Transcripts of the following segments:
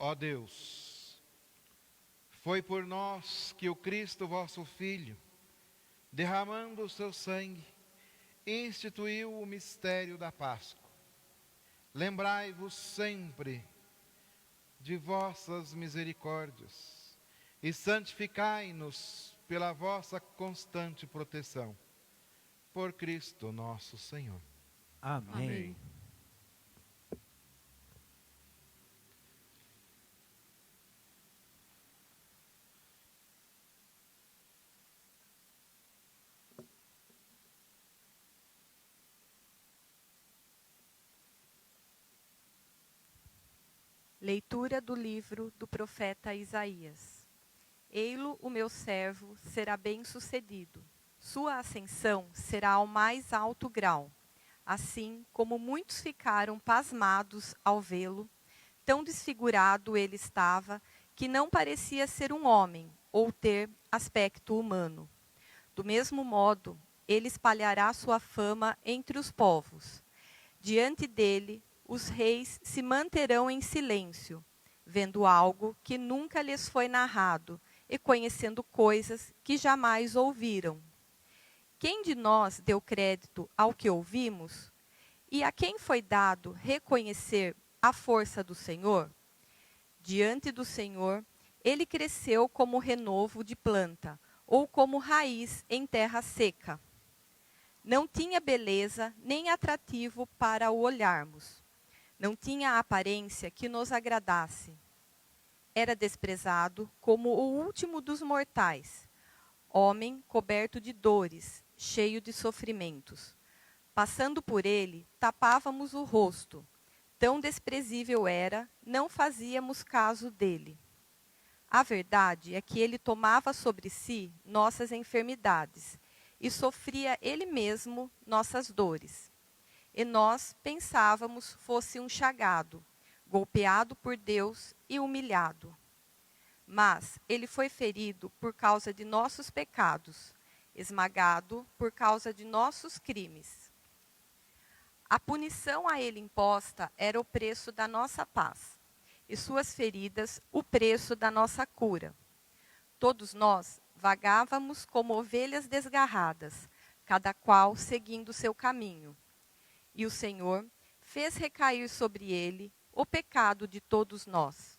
Ó Deus, foi por nós que o Cristo, vosso Filho, derramando o seu sangue, instituiu o mistério da Páscoa. Lembrai-vos sempre de vossas misericórdias e santificai-nos pela vossa constante proteção. Por Cristo nosso Senhor. Amém. Leitura do livro do profeta Isaías. Ei-lo, o meu servo, será bem-sucedido. Sua ascensão será ao mais alto grau. Assim como muitos ficaram pasmados ao vê-lo, tão desfigurado ele estava, que não parecia ser um homem ou ter aspecto humano. Do mesmo modo, ele espalhará sua fama entre os povos. Diante dele, os reis se manterão em silêncio, vendo algo que nunca lhes foi narrado e conhecendo coisas que jamais ouviram. Quem de nós deu crédito ao que ouvimos? E a quem foi dado reconhecer a força do Senhor? Diante do Senhor, ele cresceu como renovo de planta, ou como raiz em terra seca. Não tinha beleza nem atrativo para o olharmos. Não tinha a aparência que nos agradasse. Era desprezado como o último dos mortais, homem coberto de dores, cheio de sofrimentos. Passando por ele, tapávamos o rosto. Tão desprezível era, não fazíamos caso dele. A verdade é que ele tomava sobre si nossas enfermidades e sofria ele mesmo nossas dores. E nós pensávamos fosse um chagado, golpeado por Deus e humilhado. Mas ele foi ferido por causa de nossos pecados, esmagado por causa de nossos crimes. A punição a ele imposta era o preço da nossa paz, e suas feridas o preço da nossa cura. Todos nós vagávamos como ovelhas desgarradas, cada qual seguindo seu caminho. E o Senhor fez recair sobre ele o pecado de todos nós.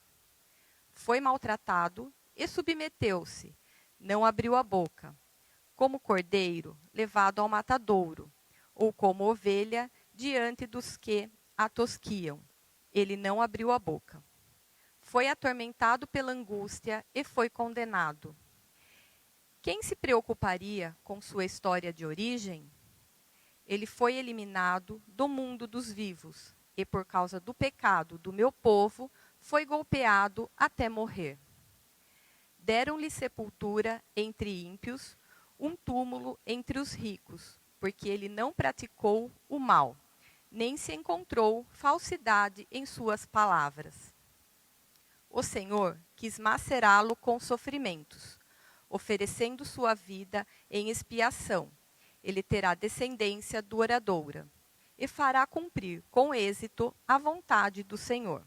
Foi maltratado e submeteu-se, não abriu a boca, como cordeiro levado ao matadouro, ou como ovelha diante dos que a tosquiam. Ele não abriu a boca. Foi atormentado pela angústia e foi condenado. Quem se preocuparia com sua história de origem? Ele foi eliminado do mundo dos vivos, e por causa do pecado do meu povo, foi golpeado até morrer. Deram-lhe sepultura entre ímpios, um túmulo entre os ricos, porque ele não praticou o mal, nem se encontrou falsidade em suas palavras. O Senhor quis macerá-lo com sofrimentos, oferecendo sua vida em expiação. Ele terá descendência duradoura e fará cumprir com êxito a vontade do Senhor.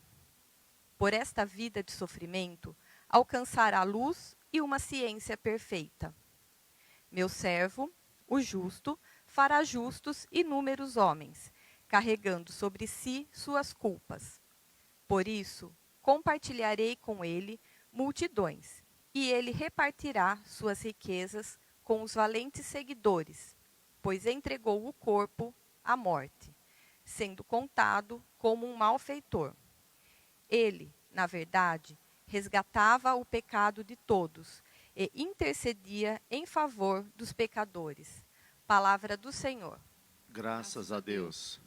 Por esta vida de sofrimento, alcançará luz e uma ciência perfeita. Meu servo, o justo, fará justos inúmeros homens, carregando sobre si suas culpas. Por isso, compartilharei com ele multidões, e ele repartirá suas riquezas com os valentes seguidores, pois entregou o corpo à morte, sendo contado como um malfeitor. Ele, na verdade, resgatava o pecado de todos e intercedia em favor dos pecadores. Palavra do Senhor. Graças a Deus.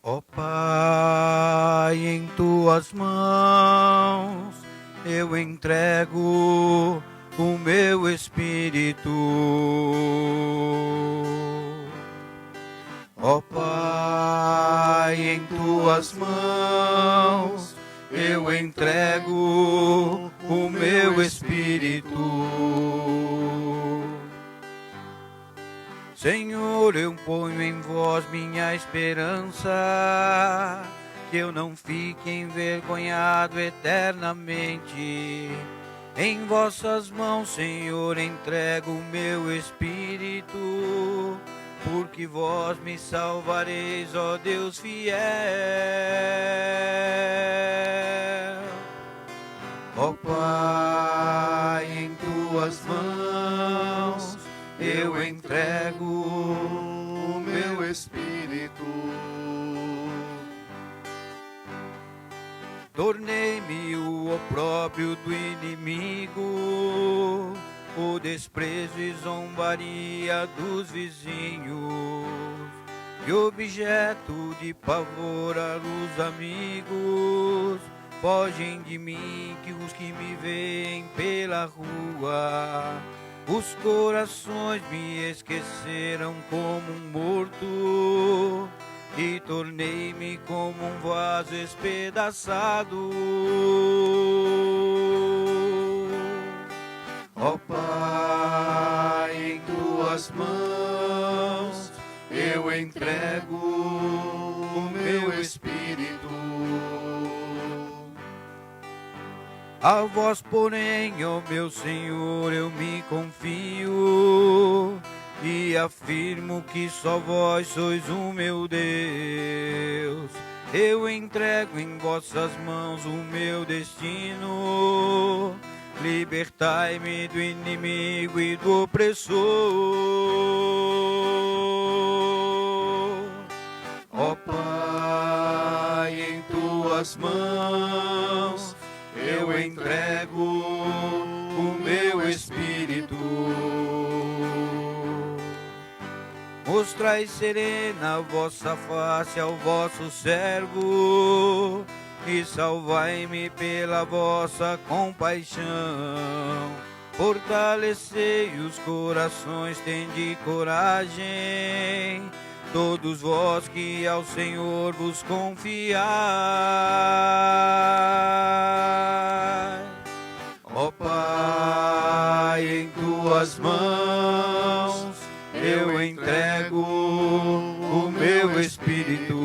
Ó Pai, em tuas mãos eu entrego o meu espírito. Ó Pai, em tuas mãos eu entrego o meu espírito. Senhor, eu ponho em vós minha esperança, que eu não fique envergonhado eternamente. Em vossas mãos, Senhor, entrego o meu espírito, porque vós me salvareis, ó Deus fiel. Ó Pai, em tuas mãos eu entrego o meu espírito. Tornei-me o opróbrio do inimigo, o desprezo e zombaria dos vizinhos, e objeto de pavor aos amigos. Fogem de mim que os que me veem pela rua. Os corações me esqueceram como um morto, e tornei-me como um vaso espedaçado. Ó Pai, em tuas mãos eu entrego o meu espírito. A vós, porém, ó meu Senhor, eu me confio, e afirmo que só vós sois o meu Deus. Eu entrego em vossas mãos o meu destino, libertai-me do inimigo e do opressor. Ó Pai, em tuas mãos eu entrego o meu espírito. Mostrai serena a vossa face ao vosso servo, e salvai-me pela vossa compaixão. Fortalecei os corações, tende coragem, todos vós que ao Senhor vos confiai. Ó Pai, em tuas mãos eu entrego o meu espírito.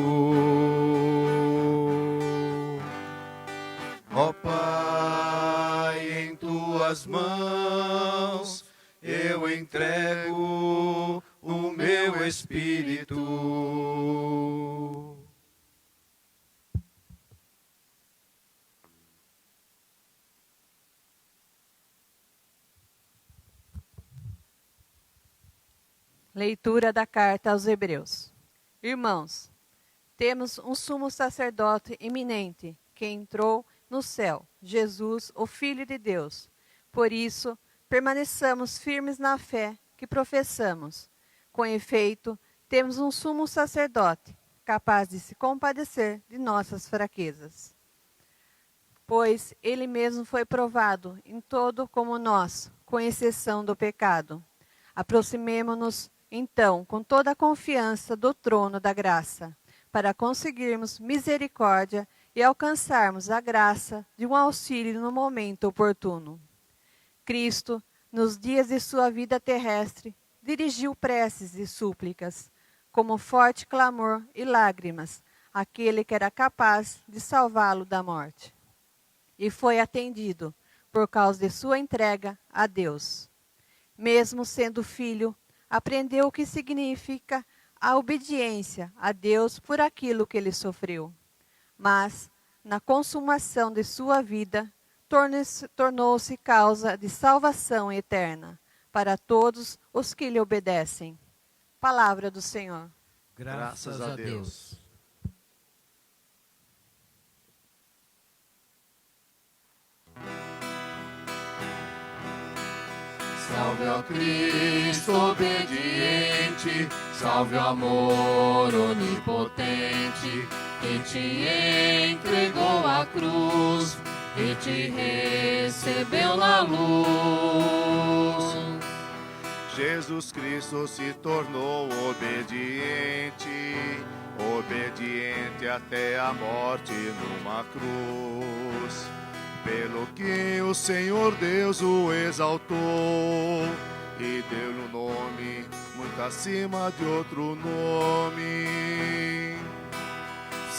Ó Pai, em tuas mãos eu entrego o meu espírito. Leitura da carta aos Hebreus. Irmãos, temos um sumo sacerdote eminente que entrou no céu, Jesus, o Filho de Deus. Por isso, permaneçamos firmes na fé que professamos. Com efeito, temos um sumo sacerdote capaz de se compadecer de nossas fraquezas. Pois ele mesmo foi provado em todo como nós, com exceção do pecado. Aproximemo-nos então, com toda a confiança do trono da graça, para conseguirmos misericórdia e alcançarmos a graça de um auxílio no momento oportuno. Cristo, nos dias de sua vida terrestre, dirigiu preces e súplicas, como forte clamor e lágrimas, àquele que era capaz de salvá-lo da morte. E foi atendido, por causa de sua entrega a Deus. Mesmo sendo filho, aprendeu o que significa a obediência a Deus por aquilo que ele sofreu. Mas, na consumação de sua vida, tornou-se causa de salvação eterna para todos os que lhe obedecem. Palavra do Senhor. Graças a Deus. Salve, ó Cristo obediente, salve o amor onipotente, que te entregou a cruz e te recebeu na luz. Jesus Cristo se tornou obediente, obediente até a morte numa cruz. Pelo que o Senhor Deus o exaltou e deu-lhe um nome muito acima de outro nome.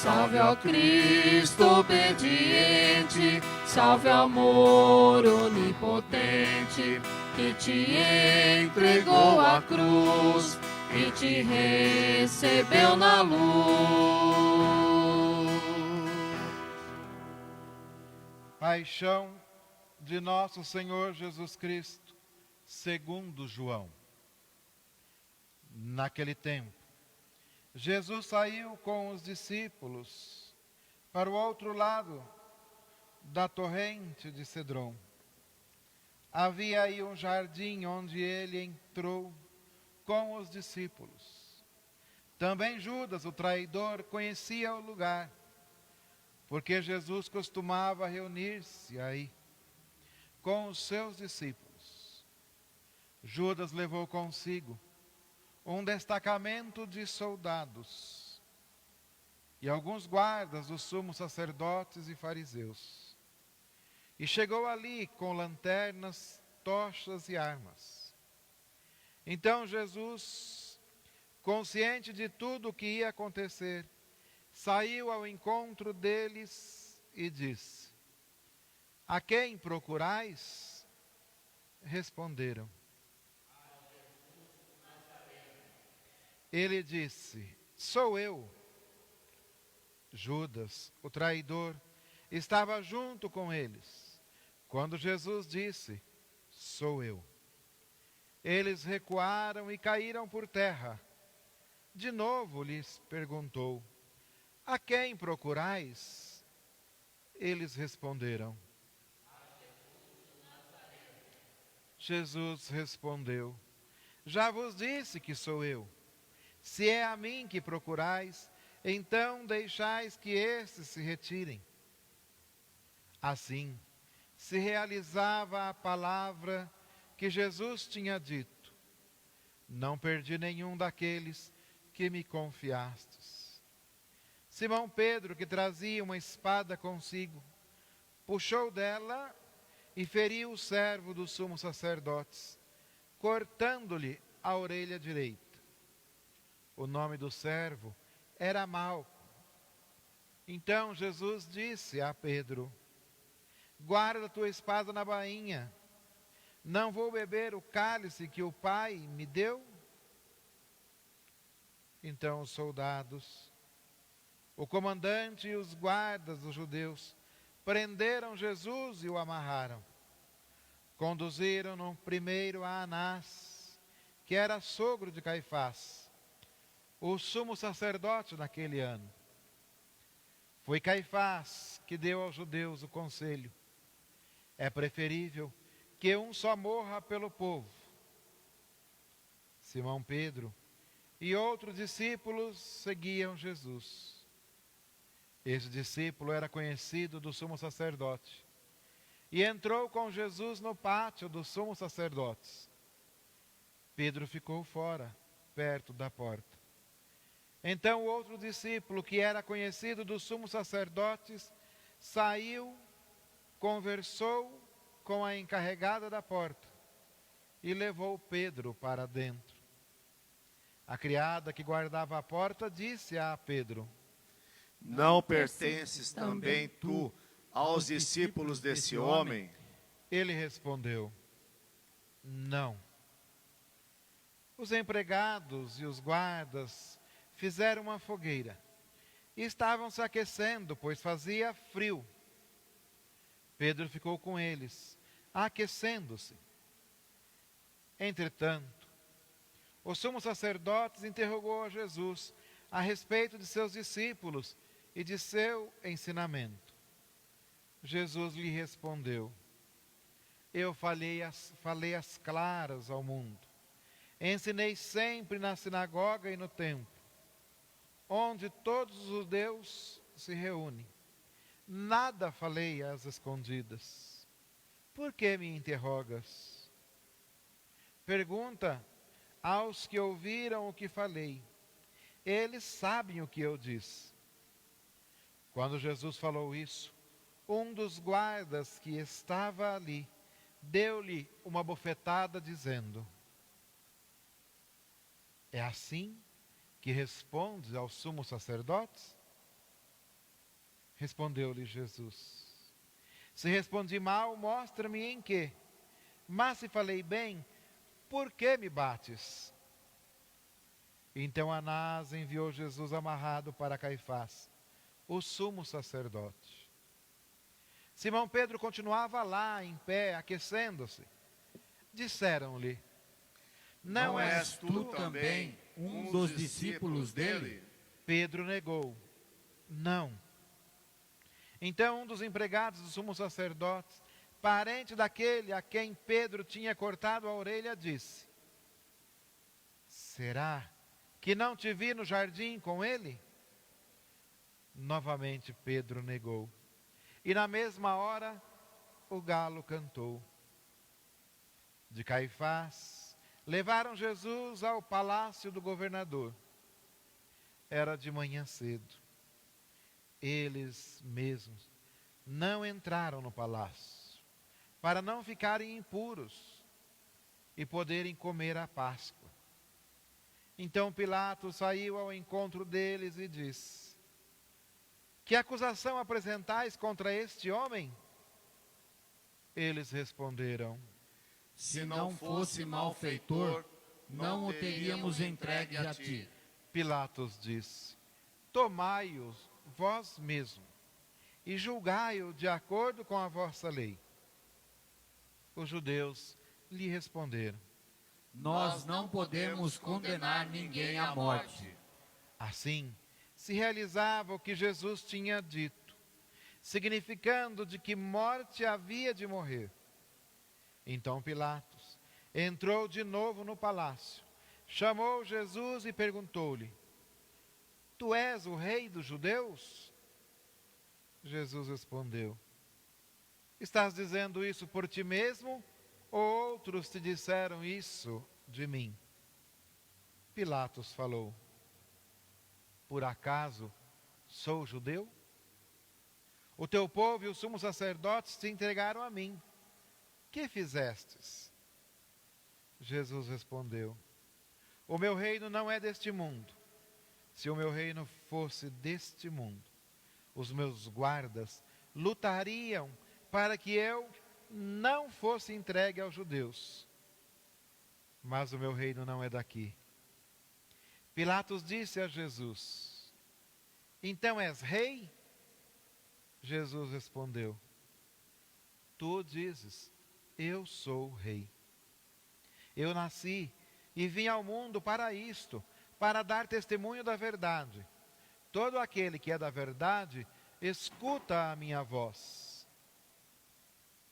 Salve ao Cristo obediente, salve ao amor onipotente, que te entregou a cruz e te recebeu na luz. Paixão de nosso Senhor Jesus Cristo, segundo João. Naquele tempo, Jesus saiu com os discípulos para o outro lado da torrente de Cedron. Havia aí um jardim onde ele entrou com os discípulos. Também Judas, o traidor, conhecia o lugar, porque Jesus costumava reunir-se aí com os seus discípulos. Judas levou consigo um destacamento de soldados e alguns guardas dos sumos sacerdotes e fariseus. E chegou ali com lanternas, tochas e armas. Então Jesus, consciente de tudo o que ia acontecer, saiu ao encontro deles e disse: A quem procurais? Responderam: Ele disse: Sou eu. Judas, o traidor, estava junto com eles, quando Jesus disse: Sou eu. Eles recuaram e caíram por terra. De novo lhes perguntou: A quem procurais? Eles responderam: Jesus respondeu: Já vos disse que sou eu. Se é a mim que procurais, então deixais que estes se retirem. Assim, se realizava a palavra que Jesus tinha dito: Não perdi nenhum daqueles que me confiastes. Simão Pedro, que trazia uma espada consigo, puxou dela e feriu o servo dos sumos sacerdotes, cortando-lhe a orelha direita. O nome do servo era Malco. Então Jesus disse a Pedro: Guarda a tua espada na bainha. Não vou beber o cálice que o Pai me deu? Então os soldados, o comandante e os guardas dos judeus prenderam Jesus e o amarraram. Conduziram-no primeiro a Anás, que era sogro de Caifás, o sumo sacerdote naquele ano. Foi Caifás que deu aos judeus o conselho: é preferível que um só morra pelo povo. Simão Pedro e outros discípulos seguiam Jesus. Esse discípulo era conhecido do sumo sacerdote e entrou com Jesus no pátio dos sumos sacerdotes. Pedro ficou fora, perto da porta. Então o outro discípulo, que era conhecido dos sumos sacerdotes, saiu, conversou com a encarregada da porta e levou Pedro para dentro. A criada que guardava a porta disse a Pedro: Não pertences também tu aos discípulos desse homem? Ele respondeu: Não. Os empregados e os guardas fizeram uma fogueira e estavam se aquecendo, pois fazia frio. Pedro ficou com eles, aquecendo-se. Entretanto, o sumo sacerdote interrogou a Jesus a respeito de seus discípulos e de seu ensinamento. Jesus lhe respondeu: Eu falei as claras ao mundo. Ensinei sempre na sinagoga e no templo, onde todos os judeus se reúnem. Nada falei às escondidas. Por que me interrogas? Pergunta aos que ouviram o que falei. Eles sabem o que eu disse. Quando Jesus falou isso, um dos guardas que estava ali deu-lhe uma bofetada, dizendo: é assim que respondes aos sumos sacerdotes? Respondeu-lhe Jesus: se respondi mal, mostra-me em quê. Mas se falei bem, por que me bates? Então Anás enviou Jesus amarrado para Caifás, o sumo sacerdote. Simão Pedro continuava lá em pé, aquecendo-se. Disseram-lhe: Não és tu também um dos discípulos dele? Pedro negou: não. Então um dos empregados do sumo sacerdote, parente daquele a quem Pedro tinha cortado a orelha, disse: será que não te vi no jardim com ele? Novamente Pedro negou. E na mesma hora o galo cantou. De Caifás levaram Jesus ao palácio do governador. Era de manhã cedo. Eles mesmos não entraram no palácio, para não ficarem impuros e poderem comer a Páscoa. Então Pilatos saiu ao encontro deles e disse: que acusação apresentais contra este homem? Eles responderam: Se não fosse malfeitor, não o teríamos entregue a ti. Pilatos disse: tomai-o vós mesmo e julgai-o de acordo com a vossa lei. Os judeus lhe responderam: Nós não podemos condenar ninguém à morte. assim se realizava o que Jesus tinha dito, significando de que morte havia de morrer. Então Pilatos entrou de novo no palácio, chamou Jesus e perguntou-lhe: tu és o rei dos judeus? Jesus respondeu: estás dizendo isso por ti mesmo, ou outros te disseram isso de mim? Pilatos falou: por acaso sou judeu? O teu povo e os sumos sacerdotes te entregaram a mim. Que fizestes? Jesus respondeu: o meu reino não é deste mundo. Se o meu reino fosse deste mundo, os meus guardas lutariam para que eu não fosse entregue aos judeus. Mas o meu reino não é daqui. Pilatos disse a Jesus: então és rei? Jesus respondeu: tu dizes, eu sou rei. Eu nasci e vim ao mundo para isto, para dar testemunho da verdade. Todo aquele que é da verdade, escuta a minha voz.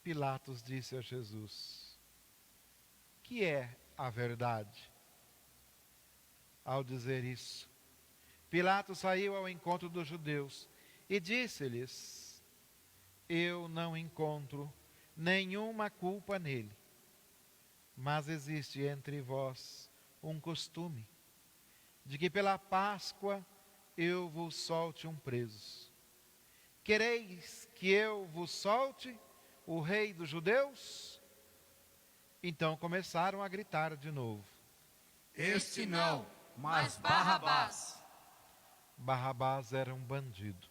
Pilatos disse a Jesus: que é a verdade? Ao dizer isso, Pilatos saiu ao encontro dos judeus e disse-lhes: eu não encontro nenhuma culpa nele, mas existe entre vós um costume de que pela Páscoa eu vos solte um preso. Quereis que eu vos solte o rei dos judeus? Então começaram a gritar de novo: Este não, mas Barrabás. Barrabás era um bandido.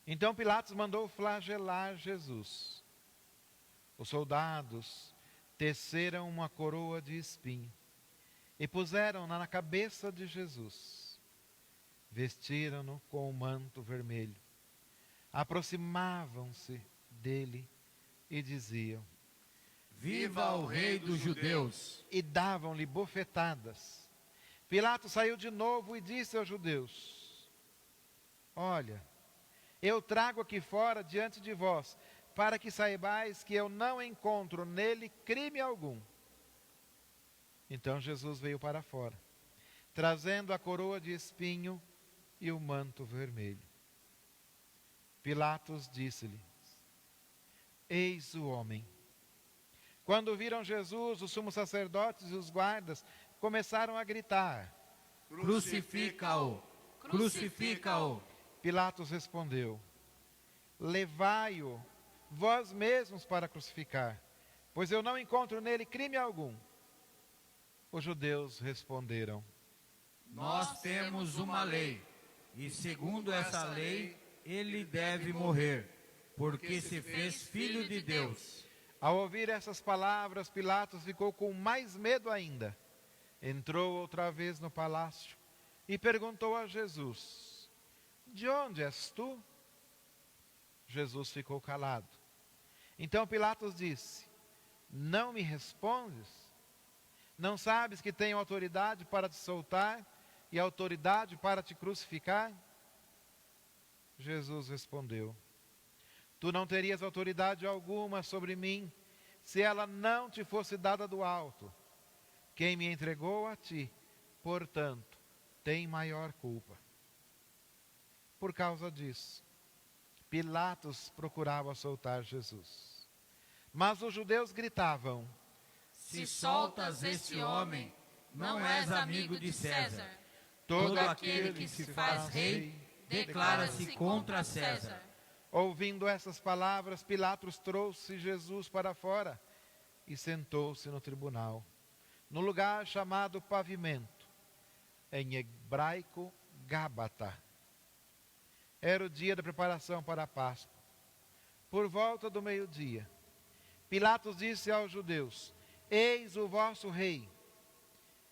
Então Pilatos mandou flagelar Jesus. Os soldados teceram uma coroa de espinho e puseram-na na cabeça de Jesus. Vestiram-no com um manto vermelho. Aproximavam-se dele e diziam: Viva o rei dos judeus! E davam-lhe bofetadas. Pilatos saiu de novo e disse aos judeus: olha, eu trago aqui fora diante de vós, para que saibais que eu não encontro nele crime algum. Então Jesus veio para fora, trazendo a coroa de espinho e o manto vermelho. Pilatos disse-lhe: eis o homem. Quando viram Jesus, os sumos sacerdotes e os guardas começaram a gritar. Crucifica-o! Crucifica-o! Pilatos respondeu: levai-o vós mesmos para crucificar, pois eu não encontro nele crime algum. Os judeus responderam: Nós temos uma lei, e segundo essa lei, ele deve morrer, porque se fez filho de Deus. Ao ouvir essas palavras, Pilatos ficou com mais medo ainda. Entrou outra vez no palácio e perguntou a Jesus: de onde és tu? Jesus ficou calado. Então Pilatos disse: não me respondes? Não sabes que tenho autoridade para te soltar e autoridade para te crucificar? Jesus respondeu: tu não terias autoridade alguma sobre mim, se ela não te fosse dada do alto. Quem me entregou a ti, portanto, tem maior culpa. Por causa disso, Pilatos procurava soltar Jesus. Mas os judeus gritavam: Se soltas este homem, não és amigo de César. todo aquele que se faz rei, declara-se contra César. Ouvindo essas palavras, Pilatos trouxe Jesus para fora e sentou-se no tribunal, no lugar chamado Pavimento, em hebraico Gábata. Era o dia da preparação para a Páscoa. Por volta do meio-dia, Pilatos disse aos judeus: eis o vosso rei.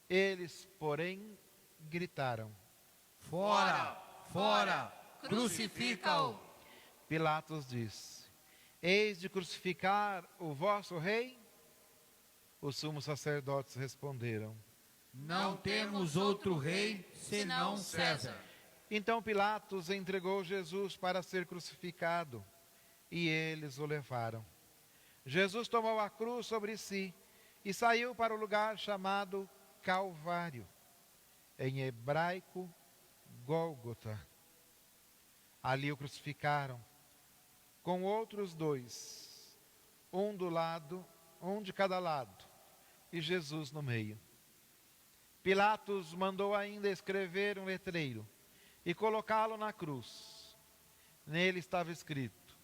Eles, porém, gritaram: Fora! Fora! Crucifica-o! Pilatos disse: eis de crucificar o vosso rei? Os sumos sacerdotes responderam: Não temos outro rei senão César. Então Pilatos entregou Jesus para ser crucificado, e eles o levaram. Jesus tomou a cruz sobre si e saiu para o lugar chamado Calvário, em hebraico Gólgota. Ali o crucificaram, com outros dois, um de cada lado, e Jesus no meio. Pilatos mandou ainda escrever um letreiro e colocá-lo na cruz. Nele estava escrito: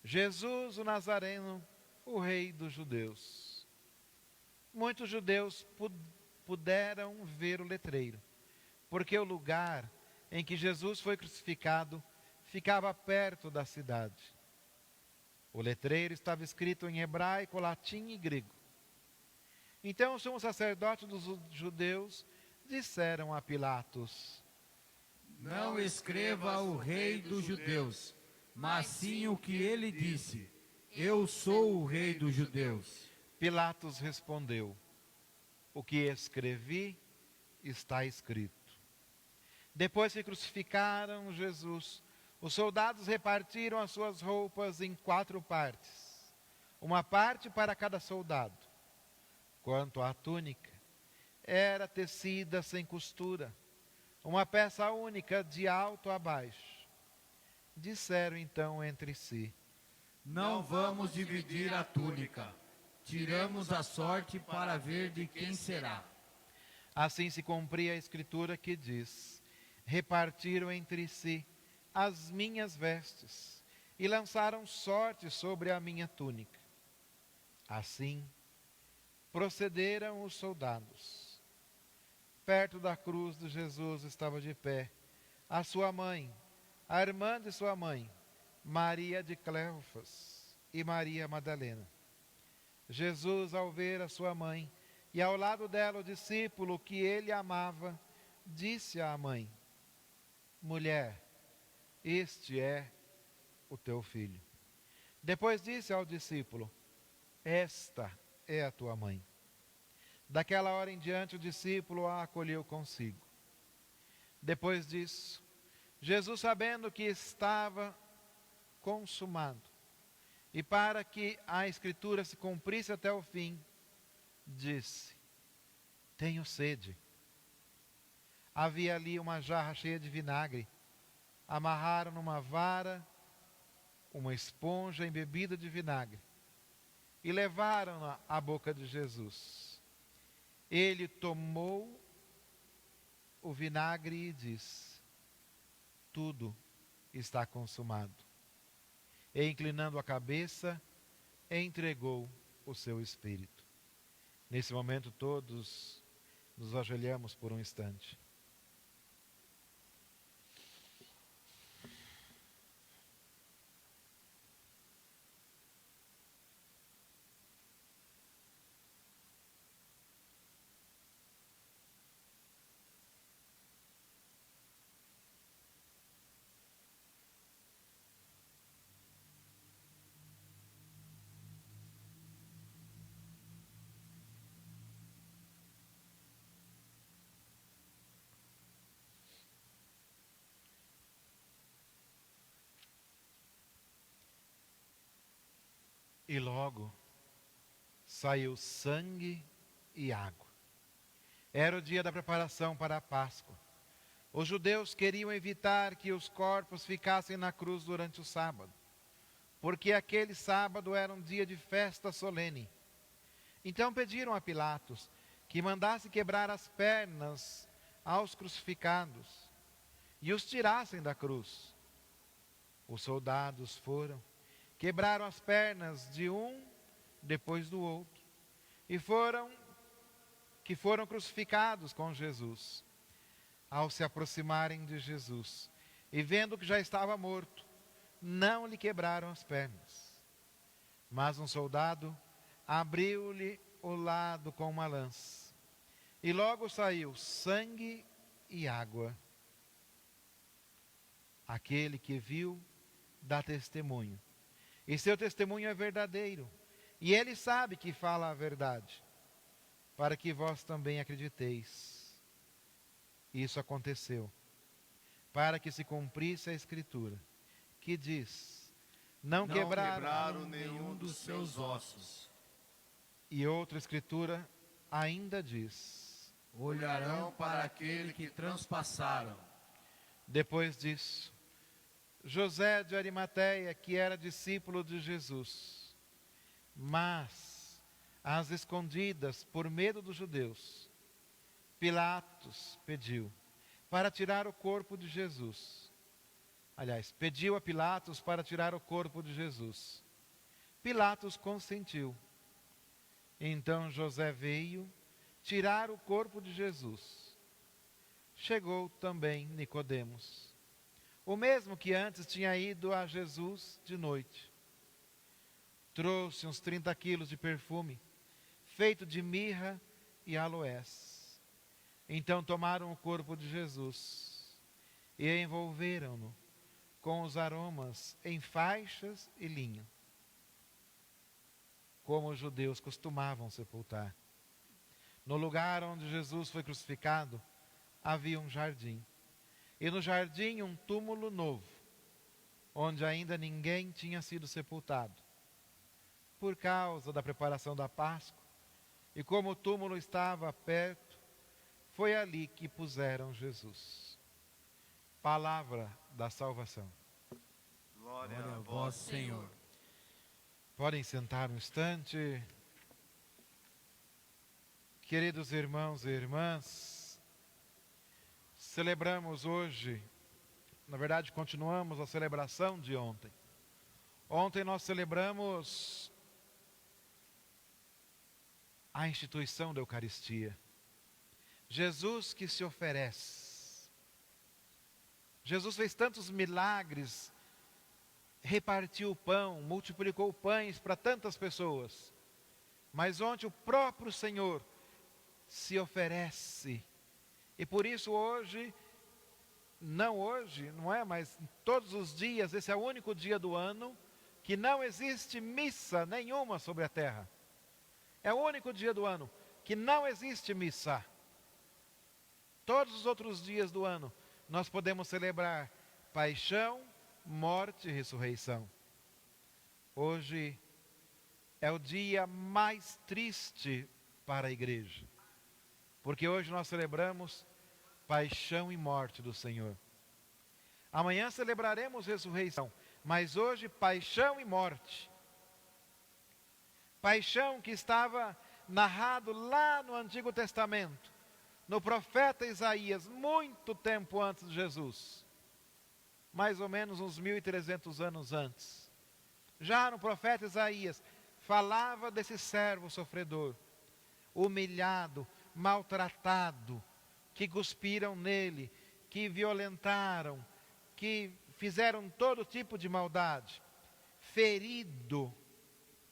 Jesus o Nazareno, o rei dos judeus. Muitos judeus puderam ver o letreiro, porque o lugar em que Jesus foi crucificado ficava perto da cidade. O letreiro estava escrito em hebraico, latim e grego. Então os sumos sacerdotes dos judeus disseram a Pilatos: Não escreva o rei dos judeus, mas sim o que ele disse: Eu sou o rei dos judeus. Pilatos respondeu: o que escrevi está escrito. Depois que crucificaram Jesus, os soldados repartiram as suas roupas em 4 partes, uma parte para cada soldado. Quanto à túnica, era tecida sem costura, uma peça única de alto a baixo. Disseram então entre si: Não vamos dividir a túnica. Tiramos a sorte para ver de quem será. Assim se cumpria a escritura que diz: repartiram entre si as minhas vestes e lançaram sorte sobre a minha túnica. Assim procederam os soldados. Perto da cruz de Jesus estava de pé a sua mãe, a irmã de sua mãe, Maria de Cleofas e Maria Madalena. Jesus, ao ver a sua mãe e ao lado dela o discípulo que ele amava, disse à mãe: Mulher, este é o teu filho. Depois disse ao discípulo: Esta é a tua mãe. Daquela hora em diante o discípulo a acolheu consigo. Depois disso, Jesus, sabendo que estava consumado, e para que a escritura se cumprisse até o fim, disse: Tenho sede. Havia ali uma jarra cheia de vinagre. Amarraram numa vara uma esponja embebida de vinagre e levaram-na à boca de Jesus. Ele tomou o vinagre e disse: tudo está consumado. E inclinando a cabeça, entregou o seu espírito. Nesse momento todos nos ajoelhamos por um instante. E logo saiu sangue e água. Era o dia da preparação para a Páscoa. Os judeus queriam evitar que os corpos ficassem na cruz durante o sábado, porque aquele sábado era um dia de festa solene. Então pediram a Pilatos que mandasse quebrar as pernas aos crucificados e os tirassem da cruz. Os soldados foram, quebraram as pernas de um depois do outro e foram crucificados com Jesus. Ao se aproximarem de Jesus e vendo que já estava morto, não lhe quebraram as pernas. Mas um soldado abriu-lhe o lado com uma lança, e logo saiu sangue e água. Aquele que viu dá testemunho, e seu testemunho é verdadeiro, e ele sabe que fala a verdade, para que vós também acrediteis. Isso aconteceu para que se cumprisse a Escritura, que diz: não quebraram nenhum dos seus ossos. E outra Escritura ainda diz: Olharão para aquele que transpassaram. depois disso, José de Arimateia, que era discípulo de Jesus, mas às escondidas, por medo dos judeus, Pilatos pediu para tirar o corpo de Jesus. Aliás, pediu a Pilatos para tirar o corpo de Jesus. Pilatos consentiu. Então José veio tirar o corpo de Jesus. Chegou também Nicodemos, o mesmo que antes tinha ido a Jesus de noite. Trouxe uns 30 quilos de perfume, feito de mirra e aloés. Então tomaram o corpo de Jesus e envolveram-no com os aromas em faixas e linho, como os judeus costumavam sepultar. No lugar onde Jesus foi crucificado, havia um jardim. E no jardim um túmulo novo, onde ainda ninguém tinha sido sepultado. Por causa da preparação da Páscoa, e como o túmulo estava perto, foi ali que puseram Jesus. Palavra da salvação. Glória Glória a vós, Senhor. Podem sentar um instante. Queridos irmãos e irmãs, celebramos hoje, na verdade continuamos a celebração de ontem. Ontem nós celebramos a instituição da Eucaristia. Jesus que se oferece. Jesus fez tantos milagres, repartiu o pão, multiplicou pães para tantas pessoas. Mas ontem o próprio Senhor se oferece. E por isso hoje, não é, mas todos os dias, esse é o único dia do ano que não existe missa nenhuma sobre a terra. É o único dia do ano que não existe missa. Todos os outros dias do ano, nós podemos celebrar paixão, morte e ressurreição. Hoje é o dia mais triste para a igreja, porque hoje nós celebramos paixão e morte do Senhor. Amanhã celebraremos ressurreição, mas hoje paixão e morte. Paixão que estava narrado lá no Antigo Testamento, no profeta Isaías, muito tempo antes de Jesus, mais ou menos uns 1.300 anos antes. Já no profeta Isaías, falava desse servo sofredor, humilhado, maltratado, que cuspiram nele, que violentaram, que fizeram todo tipo de maldade. Ferido,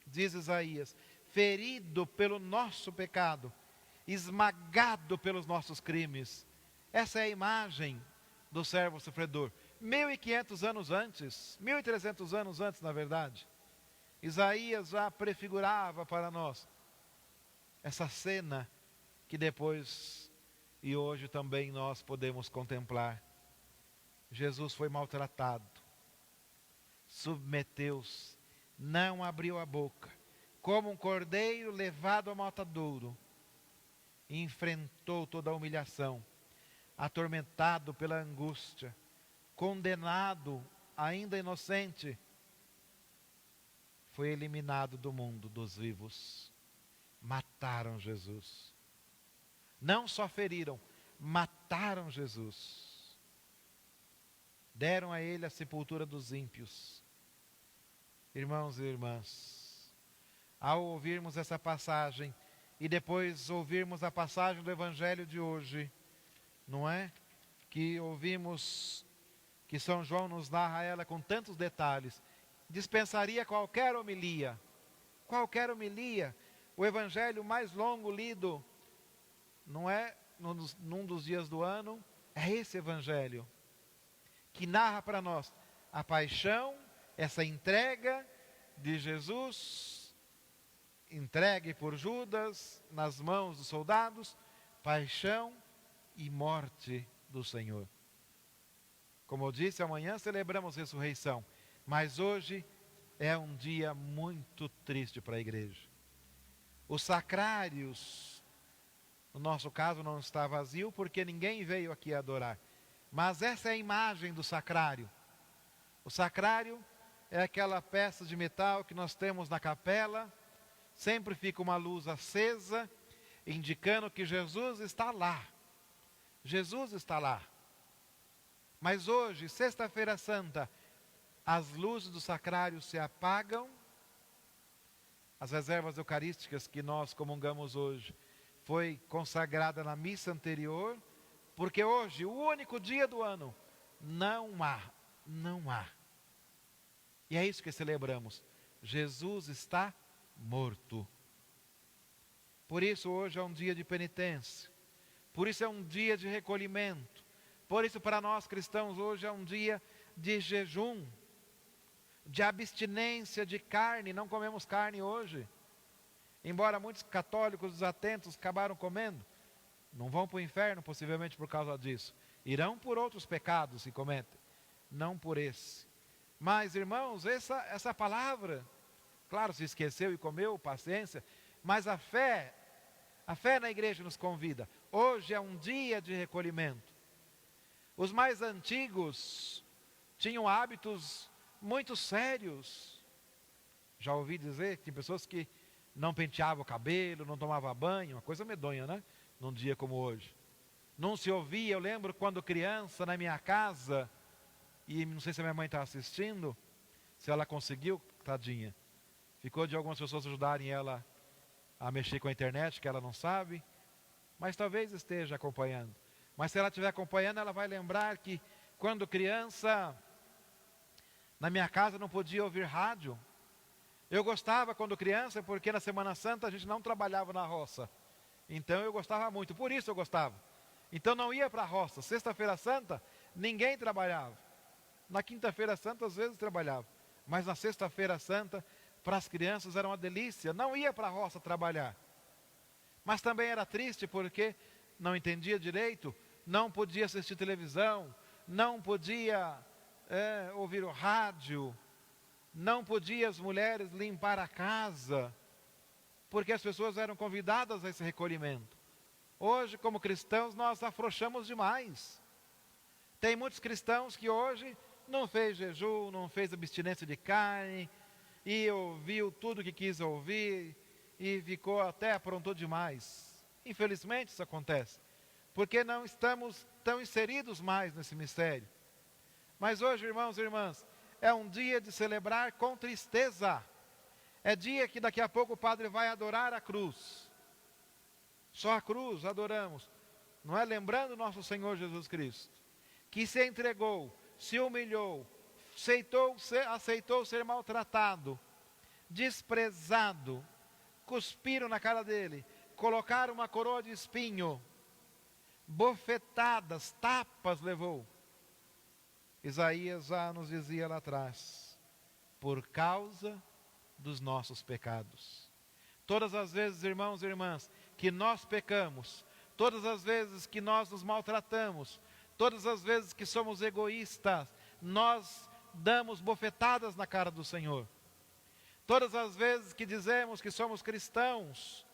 diz Isaías, ferido pelo nosso pecado, esmagado pelos nossos crimes. Essa é a imagem do servo sofredor. 1.500 anos antes, 1.300 anos antes, na verdade, Isaías já prefigurava para nós essa cena que depois e hoje também nós podemos contemplar. Jesus foi maltratado, submeteu-se, não abriu a boca, como um cordeiro levado ao matadouro, enfrentou toda a humilhação, atormentado pela angústia, condenado, ainda inocente, foi eliminado do mundo dos vivos. Mataram Jesus. Não só feriram, mataram Jesus. Deram a ele a sepultura dos ímpios. Irmãos e irmãs, ao ouvirmos essa passagem e depois ouvirmos a passagem do Evangelho de hoje, não é? Que ouvimos que São João nos narra ela com tantos detalhes, dispensaria qualquer homilia. Qualquer homilia. O evangelho mais longo lido, não é num dos dias do ano, é esse evangelho, que narra para nós a paixão, essa entrega de Jesus, entregue por Judas, nas mãos dos soldados, paixão e morte do Senhor. Como eu disse, amanhã celebramos a ressurreição, mas hoje é um dia muito triste para a igreja. Os sacrários, no nosso caso não está vazio, porque ninguém veio aqui adorar. Mas essa é a imagem do sacrário. O sacrário é aquela peça de metal que nós temos na capela, sempre fica uma luz acesa, indicando que Jesus está lá. Jesus está lá. Mas hoje, sexta-feira santa, as luzes do sacrário se apagam, as reservas eucarísticas que nós comungamos hoje foi consagrada na missa anterior, porque hoje, o único dia do ano, não há. E é isso que celebramos. Jesus está morto. Por isso hoje é um dia de penitência. Por isso é um dia de recolhimento. Por isso para nós cristãos hoje é um dia de jejum, de abstinência de carne. Não comemos carne hoje. Embora muitos católicos desatentos acabaram comendo, não vão para o inferno possivelmente por causa disso. Irão por outros pecados se cometem, não por esse. Mas irmãos, essa palavra, claro, se esqueceu e comeu, paciência, mas a fé na igreja nos convida. Hoje é um dia de recolhimento. Os mais antigos tinham hábitos muito sérios. Já ouvi dizer que tem pessoas que não penteavam o cabelo, não tomavam banho, uma coisa medonha, né? Num dia como hoje. Não se ouvia, eu lembro quando criança, na minha casa, e não sei se a minha mãe está assistindo, se ela conseguiu, tadinha. Ficou de algumas pessoas ajudarem ela a mexer com a internet, que ela não sabe, mas talvez esteja acompanhando. Mas se ela estiver acompanhando, ela vai lembrar que quando criança, na minha casa não podia ouvir rádio. Eu gostava quando criança, porque na Semana Santa a gente não trabalhava na roça. Então eu gostava muito, por isso eu gostava. Então não ia para a roça. Sexta-feira Santa, ninguém trabalhava. Na quinta-feira Santa, às vezes trabalhava. Mas na sexta-feira Santa, para as crianças era uma delícia. Não ia para a roça trabalhar. Mas também era triste porque não entendia direito, não podia assistir televisão, não podia ouvir o rádio, não podia as mulheres limpar a casa, porque as pessoas eram convidadas a esse recolhimento. Hoje, como cristãos, nós afrouxamos demais. Tem muitos cristãos que hoje não fez jejum, não fez abstinência de carne, e ouviu tudo o que quis ouvir, e ficou até aprontou demais. Infelizmente isso acontece, porque não estamos tão inseridos mais nesse mistério. Mas hoje, irmãos e irmãs, é um dia de celebrar com tristeza. É dia que daqui a pouco o Padre vai adorar a cruz. Só a cruz adoramos, não é? Lembrando nosso Senhor Jesus Cristo, que se entregou, se humilhou, aceitou ser maltratado, desprezado, cuspiram na cara dele, colocaram uma coroa de espinho, bofetadas, tapas levou. Isaías já nos dizia lá atrás, por causa dos nossos pecados. Todas as vezes, irmãos e irmãs, que nós pecamos, todas as vezes que nós nos maltratamos, todas as vezes que somos egoístas, nós damos bofetadas na cara do Senhor. Todas as vezes que dizemos que somos cristãos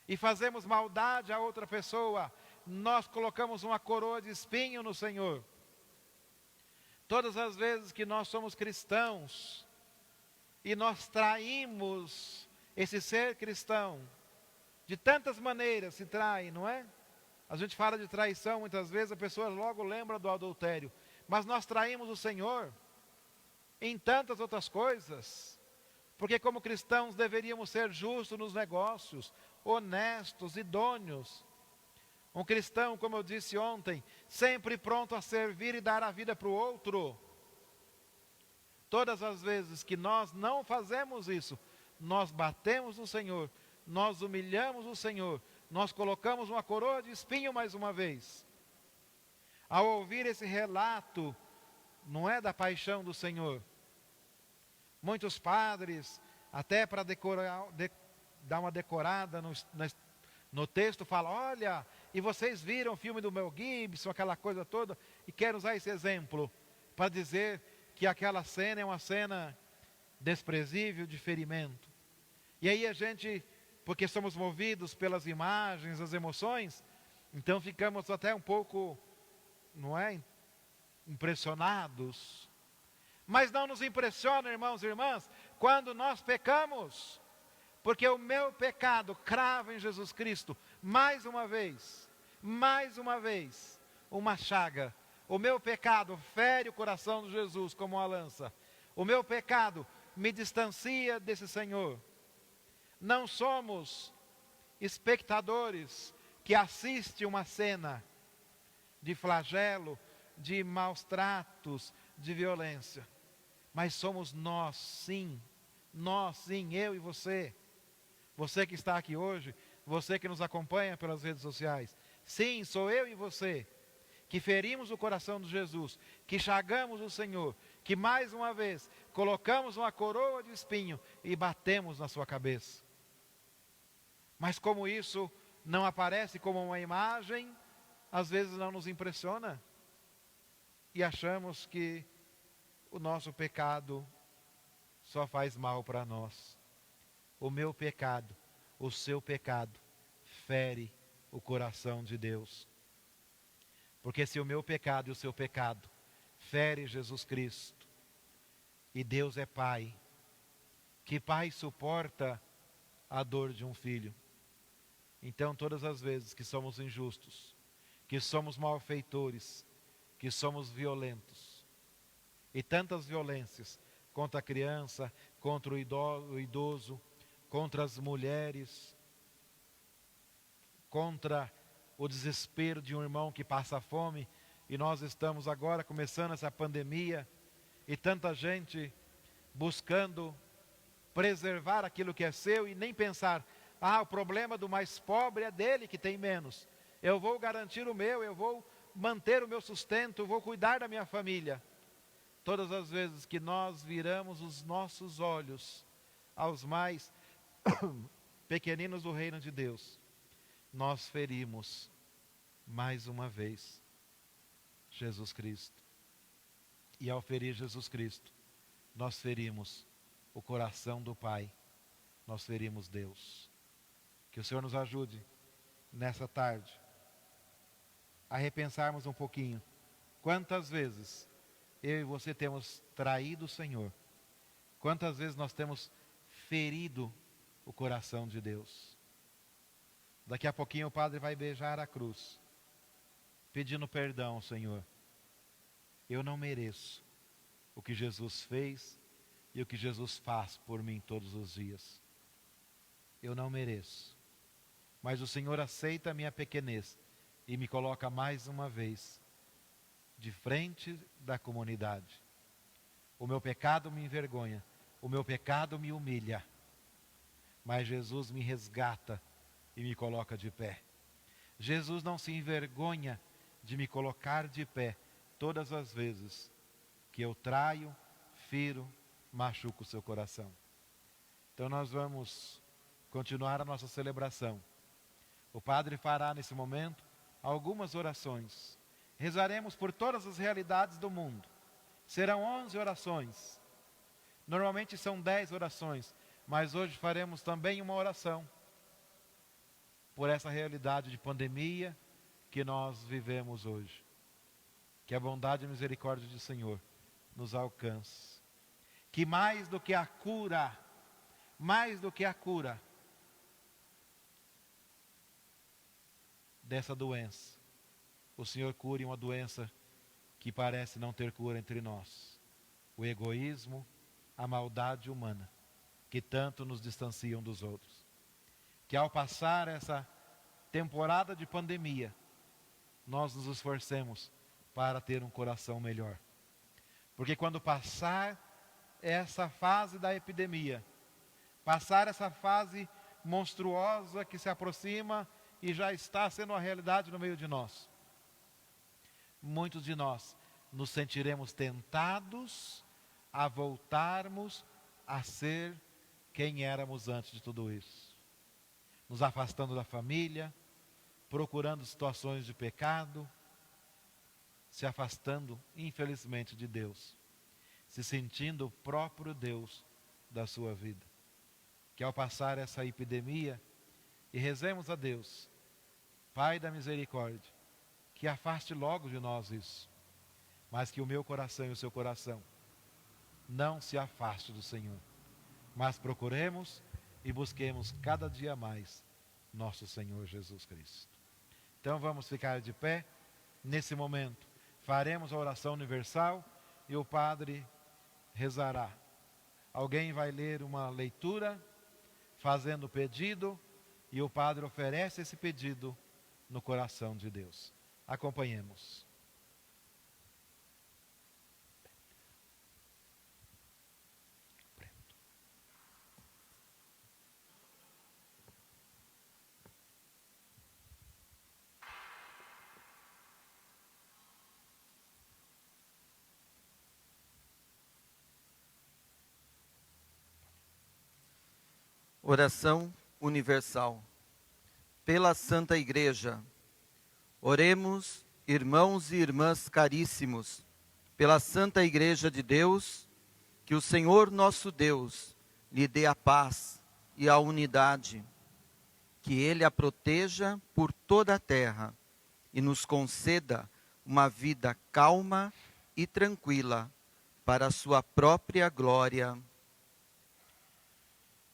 e fazemos maldade a outra pessoa, nós colocamos uma coroa de espinho no Senhor. Todas as vezes que nós somos cristãos e nós traímos esse ser cristão, de tantas maneiras se trai, não é? A gente fala de traição, muitas vezes a pessoa logo lembra do adultério, mas nós traímos o Senhor em tantas outras coisas, porque como cristãos deveríamos ser justos nos negócios, honestos, idôneos. Um cristão, como eu disse ontem, sempre pronto a servir e dar a vida para o outro. Todas as vezes que nós não fazemos isso, nós batemos no Senhor, nós humilhamos o Senhor, nós colocamos uma coroa de espinho mais uma vez. Ao ouvir esse relato, não é da paixão do Senhor, muitos padres, até para dar uma decorada no texto, falam, olha, e vocês viram o filme do Mel Gibson, aquela coisa toda, e quero usar esse exemplo para dizer que aquela cena é uma cena desprezível de ferimento. E aí a gente, porque somos movidos pelas imagens, as emoções, então ficamos até um pouco, não é, impressionados. Mas não nos impressiona, irmãos e irmãs, quando nós pecamos, porque o meu pecado crava em Jesus Cristo, mais uma vez, uma chaga. O meu pecado fere o coração de Jesus como uma lança. O meu pecado me distancia desse Senhor. Não somos espectadores que assistem uma cena de flagelo, de maus tratos, de violência. Mas somos nós sim, eu e você. Você que está aqui hoje, você que nos acompanha pelas redes sociais. Sim, sou eu e você, que ferimos o coração de Jesus, que chagamos o Senhor, que mais uma vez colocamos uma coroa de espinho e batemos na sua cabeça. Mas como isso não aparece como uma imagem, às vezes não nos impressiona e achamos que o nosso pecado só faz mal para nós. O meu pecado, o seu pecado, fere o coração de Deus. Porque se o meu pecado e o seu pecado fere Jesus Cristo, e Deus é Pai, que pai suporta a dor de um filho? Então todas as vezes que somos injustos, que somos malfeitores, que somos violentos, e tantas violências contra a criança, contra o idoso, contra as mulheres, contra o desespero de um irmão que passa fome, e nós estamos agora começando essa pandemia, e tanta gente buscando preservar aquilo que é seu e nem pensar, o problema do mais pobre é dele que tem menos. Eu vou garantir o meu, eu vou manter o meu sustento, eu vou cuidar da minha família. Todas as vezes que nós viramos os nossos olhos aos mais pequeninos do reino de Deus, nós ferimos mais uma vez Jesus Cristo. E ao ferir Jesus Cristo, nós ferimos o coração do Pai, nós ferimos Deus. Que o Senhor nos ajude nessa tarde a repensarmos um pouquinho quantas vezes eu e você temos traído o Senhor, quantas vezes nós temos ferido o coração de Deus. Daqui a pouquinho o Padre vai beijar a cruz, pedindo perdão, Senhor. Eu não mereço o que Jesus fez e o que Jesus faz por mim todos os dias. Eu não mereço. Mas o Senhor aceita a minha pequenez e me coloca mais uma vez de frente da comunidade. O meu pecado me envergonha, o meu pecado me humilha, mas Jesus me resgata e me coloca de pé. Jesus não se envergonha de me colocar de pé todas as vezes que eu traio, firo, machuco o seu coração. Então nós vamos continuar a nossa celebração. O Padre fará nesse momento algumas orações. Rezaremos por todas as realidades do mundo. Serão 11 orações. Normalmente são 10 orações, mas hoje faremos também uma oração por essa realidade de pandemia que nós vivemos hoje. Que a bondade e a misericórdia do Senhor nos alcance. Que mais do que a cura dessa doença, o Senhor cure uma doença que parece não ter cura entre nós. O egoísmo, a maldade humana, que tanto nos distanciam dos outros. Que ao passar essa temporada de pandemia, nós nos esforcemos para ter um coração melhor. Porque quando passar essa fase da epidemia, passar essa fase monstruosa que se aproxima e já está sendo uma realidade no meio de nós, muitos de nós nos sentiremos tentados a voltarmos a ser quem éramos antes de tudo isso. Nos afastando da família, procurando situações de pecado, se afastando, infelizmente, de Deus, se sentindo o próprio Deus da sua vida. Que ao passar essa epidemia, e rezemos a Deus, Pai da misericórdia, que afaste logo de nós isso, mas que o meu coração e o seu coração não se afaste do Senhor, mas procuremos e busquemos cada dia mais nosso Senhor Jesus Cristo. Então vamos ficar de pé. Nesse momento faremos a oração universal e o Padre rezará. Alguém vai ler uma leitura fazendo o pedido e o Padre oferece esse pedido no coração de Deus. Acompanhemos. Oração universal. Pela Santa Igreja. Oremos, irmãos e irmãs caríssimos, pela Santa Igreja de Deus, que o Senhor nosso Deus lhe dê a paz e a unidade, que Ele a proteja por toda a terra e nos conceda uma vida calma e tranquila para a sua própria glória.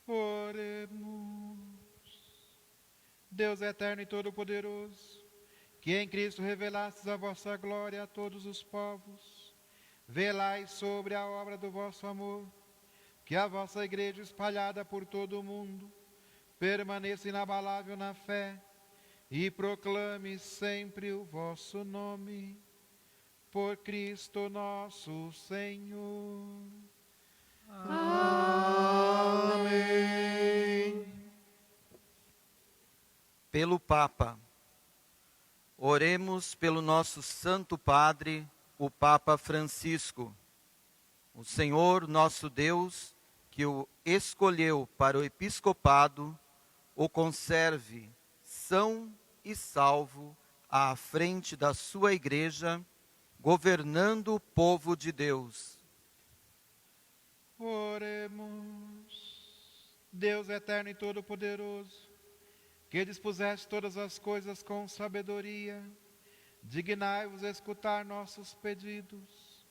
Oremos. Deus eterno e todo-poderoso, que em Cristo revelastes a vossa glória a todos os povos, velai sobre a obra do vosso amor, que a vossa igreja espalhada por todo o mundo permaneça inabalável na fé e proclame sempre o vosso nome, por Cristo nosso Senhor. Amém. Pelo Papa. Oremos pelo nosso Santo Padre, o Papa Francisco. O Senhor nosso Deus, que o escolheu para o episcopado, o conserve são e salvo à frente da sua igreja, governando o povo de Deus. Oremos. Deus eterno e todo-poderoso, que dispuseste todas as coisas com sabedoria, dignai-vos escutar nossos pedidos,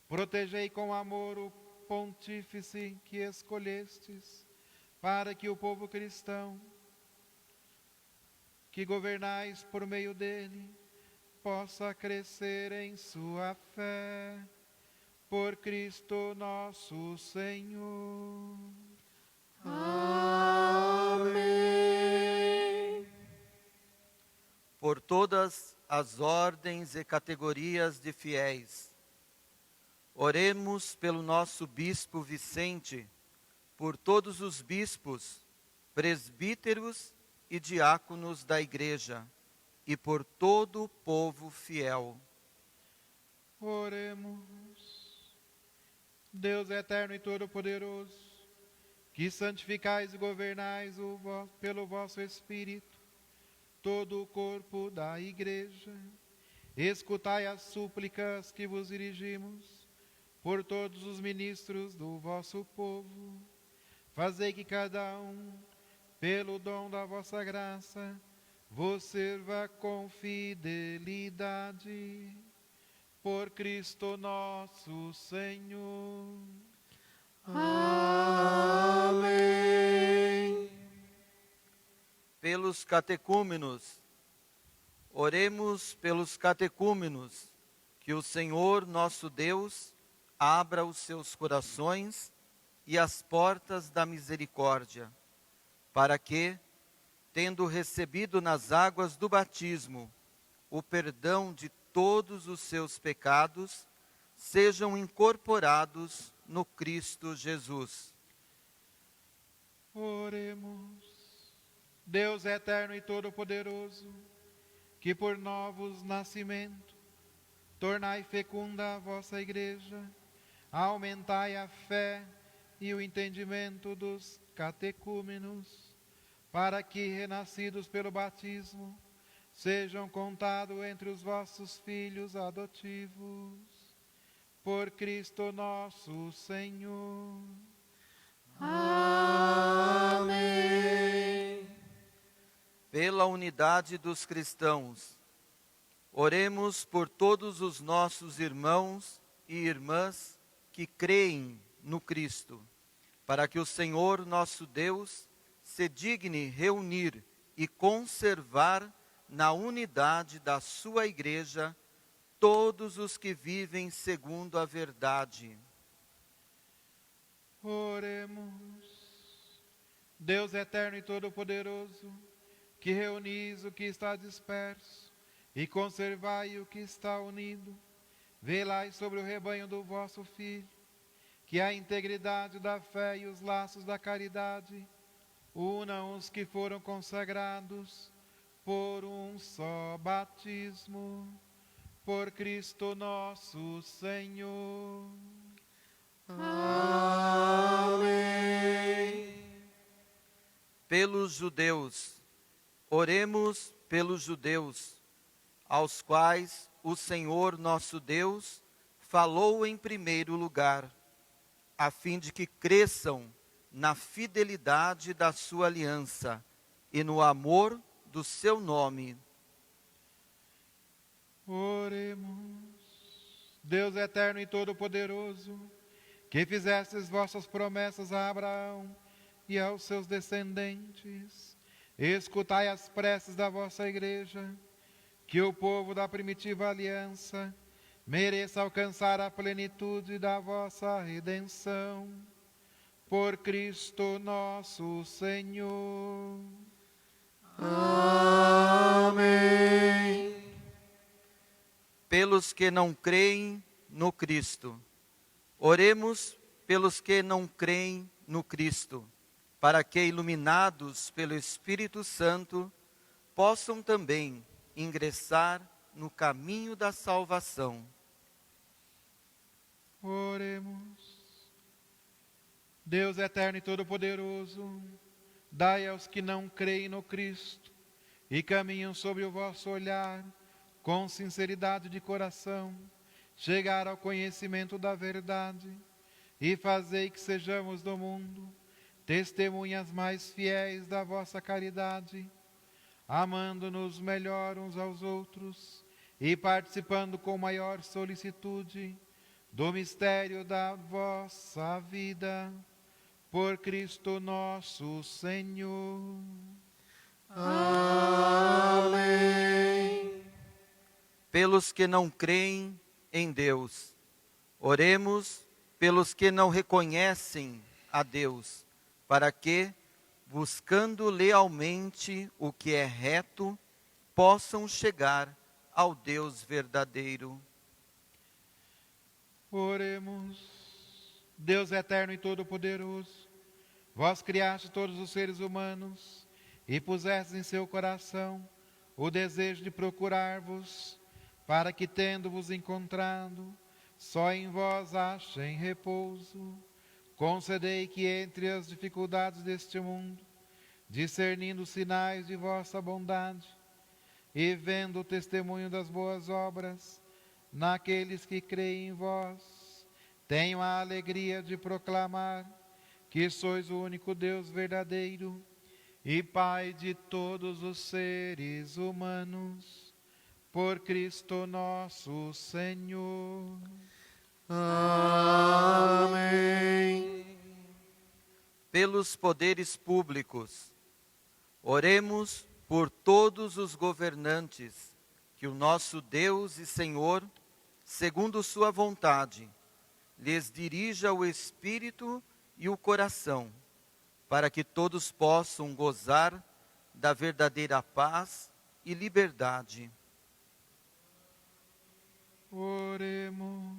protegei com amor o pontífice que escolhestes, para que o povo cristão, que governais por meio dele, possa crescer em sua fé. Por Cristo nosso Senhor. Amém. Por todas as ordens e categorias de fiéis, oremos pelo nosso bispo Vicente, por todos os bispos, presbíteros e diáconos da Igreja, e por todo o povo fiel. Oremos. Deus eterno e todo-poderoso, que santificais e governais pelo vosso Espírito todo o corpo da Igreja, escutai as súplicas que vos dirigimos por todos os ministros do vosso povo. Fazei que cada um, pelo dom da vossa graça, vos sirva com fidelidade. Por Cristo nosso Senhor. Amém. Pelos catecúmenos, oremos pelos catecúmenos, que o Senhor nosso Deus abra os seus corações e as portas da misericórdia, para que, tendo recebido nas águas do batismo o perdão de todos os seus pecados, sejam incorporados no Cristo Jesus. Oremos. Deus eterno e todo-poderoso, que por novos nascimentos tornai fecunda a vossa Igreja, aumentai a fé e o entendimento dos catecúmenos, para que, renascidos pelo batismo, sejam contados entre os vossos filhos adotivos. Por Cristo nosso Senhor. Amém. Pela unidade dos cristãos, oremos por todos os nossos irmãos e irmãs que creem no Cristo, para que o Senhor nosso Deus se digne reunir e conservar na unidade da sua Igreja todos os que vivem segundo a verdade. Oremos. Deus eterno e todo-poderoso, que reunis o que está disperso e conservai o que está unido, velai sobre o rebanho do vosso Filho, que a integridade da fé e os laços da caridade unam os que foram consagrados por um só batismo, por Cristo nosso Senhor. Amém. Pelos judeus, oremos pelos judeus, aos quais o Senhor nosso Deus falou em primeiro lugar, a fim de que cresçam na fidelidade da sua aliança e no amor do seu nome. Oremos. Deus eterno e todo-poderoso, que fizestes vossas promessas a Abraão e aos seus descendentes, escutai as preces da vossa Igreja, que o povo da primitiva aliança mereça alcançar a plenitude da vossa redenção. Por Cristo nosso Senhor. Amém. Pelos que não creem no Cristo, oremos pelos que não creem no Cristo, para que, iluminados pelo Espírito Santo, possam também ingressar no caminho da salvação. Oremos. Deus eterno e todo-poderoso, dai aos que não creem no Cristo e caminham sob o vosso olhar, com sinceridade de coração, chegar ao conhecimento da verdade, e fazei que sejamos do mundo testemunhas mais fiéis da vossa caridade, amando-nos melhor uns aos outros e participando com maior solicitude do mistério da vossa vida. por Cristo nosso Senhor. Amém. Pelos que não creem em Deus, oremos pelos que não reconhecem a Deus, para que, buscando lealmente o que é reto, possam chegar ao Deus verdadeiro. Oremos. Deus eterno e todo-poderoso, vós criaste todos os seres humanos e pusestes em seu coração o desejo de procurar-vos, para que, tendo-vos encontrado, só em vós achem repouso. Concedei que entre as dificuldades deste mundo, discernindo os sinais de vossa bondade e vendo o testemunho das boas obras naqueles que creem em vós, tenho a alegria de proclamar que sois o único Deus verdadeiro e Pai de todos os seres humanos, por Cristo nosso Senhor. Amém. Pelos poderes públicos, oremos por todos os governantes, que o nosso Deus e Senhor, segundo sua vontade, lhes dirija o espírito e o coração, para que todos possam gozar da verdadeira paz e liberdade. Oremos.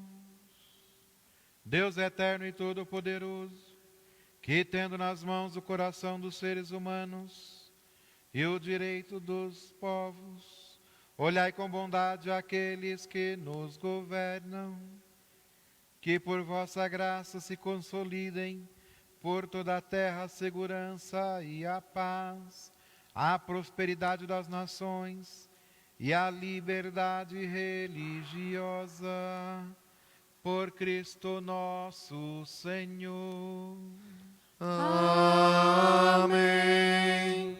Deus eterno e todo-poderoso, que tendo nas mãos o coração dos seres humanos e o direito dos povos, olhai com bondade aqueles que nos governam, que por vossa graça se consolidem por toda a terra a segurança e a paz, a prosperidade das nações e a liberdade religiosa, por Cristo nosso Senhor. Amém.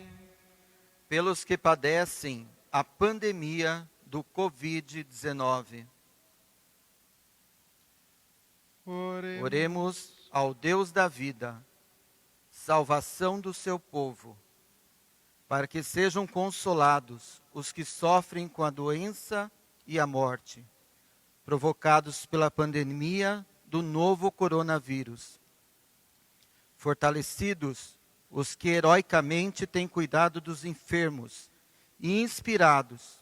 Pelos que padecem a pandemia do Covid-19. Oremos ao Deus da vida, salvação do seu povo, para que sejam consolados os que sofrem com a doença e a morte, provocados pela pandemia do novo coronavírus. Fortalecidos os que heroicamente têm cuidado dos enfermos e inspirados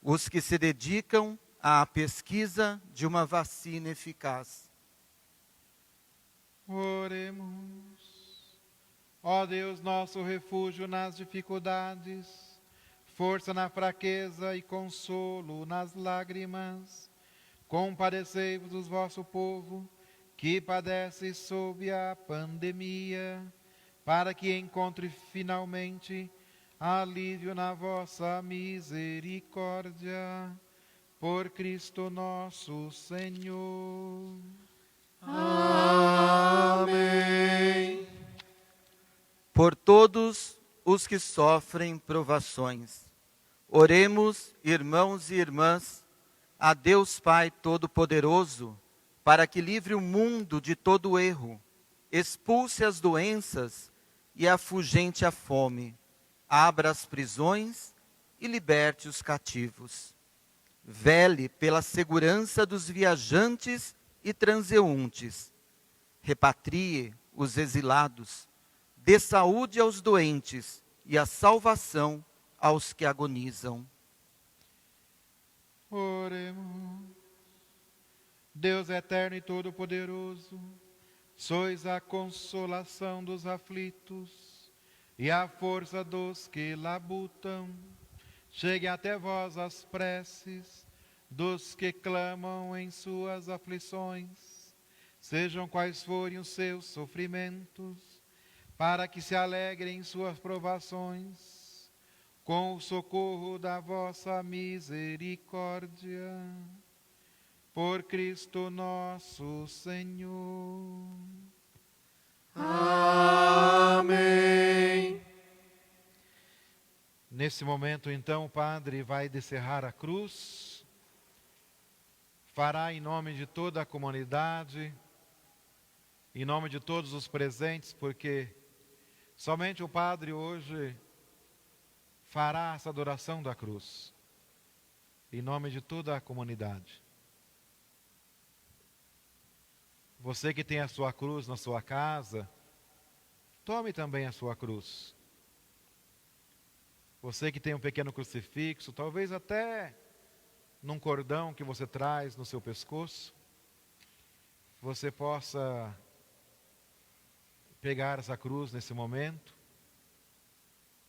os que se dedicam à pesquisa de uma vacina eficaz. Oremos. Ó Deus, nosso refúgio nas dificuldades, força na fraqueza e consolo nas lágrimas, compadecei-vos do vosso povo, que padece sob a pandemia, para que encontre finalmente alívio na vossa misericórdia, por Cristo nosso Senhor. Amém. Por todos os que sofrem provações, oremos, irmãos e irmãs, a Deus Pai Todo-Poderoso, para que livre o mundo de todo erro, expulse as doenças e afugente a fome, abra as prisões e liberte os cativos. Vele pela segurança dos viajantes e transeuntes, repatrie os exilados, dê saúde aos doentes e a salvação aos que agonizam. Oremos. Deus eterno e todo-poderoso, sois a consolação dos aflitos e a força dos que labutam. Chegue até vós as preces dos que clamam em suas aflições, sejam quais forem os seus sofrimentos, para que se alegrem em suas provações, com o socorro da vossa misericórdia. Por Cristo nosso Senhor. Amém. Nesse momento, então, o Padre vai descerrar a cruz, fará em nome de toda a comunidade em nome de todos os presentes, porque somente o Padre hoje fará essa adoração da cruz, em nome de toda a comunidade. Você que tem a sua cruz na sua casa, tome também a sua cruz. Você que tem um pequeno crucifixo, talvez até num cordão que você traz no seu pescoço, você possa pegar essa cruz nesse momento,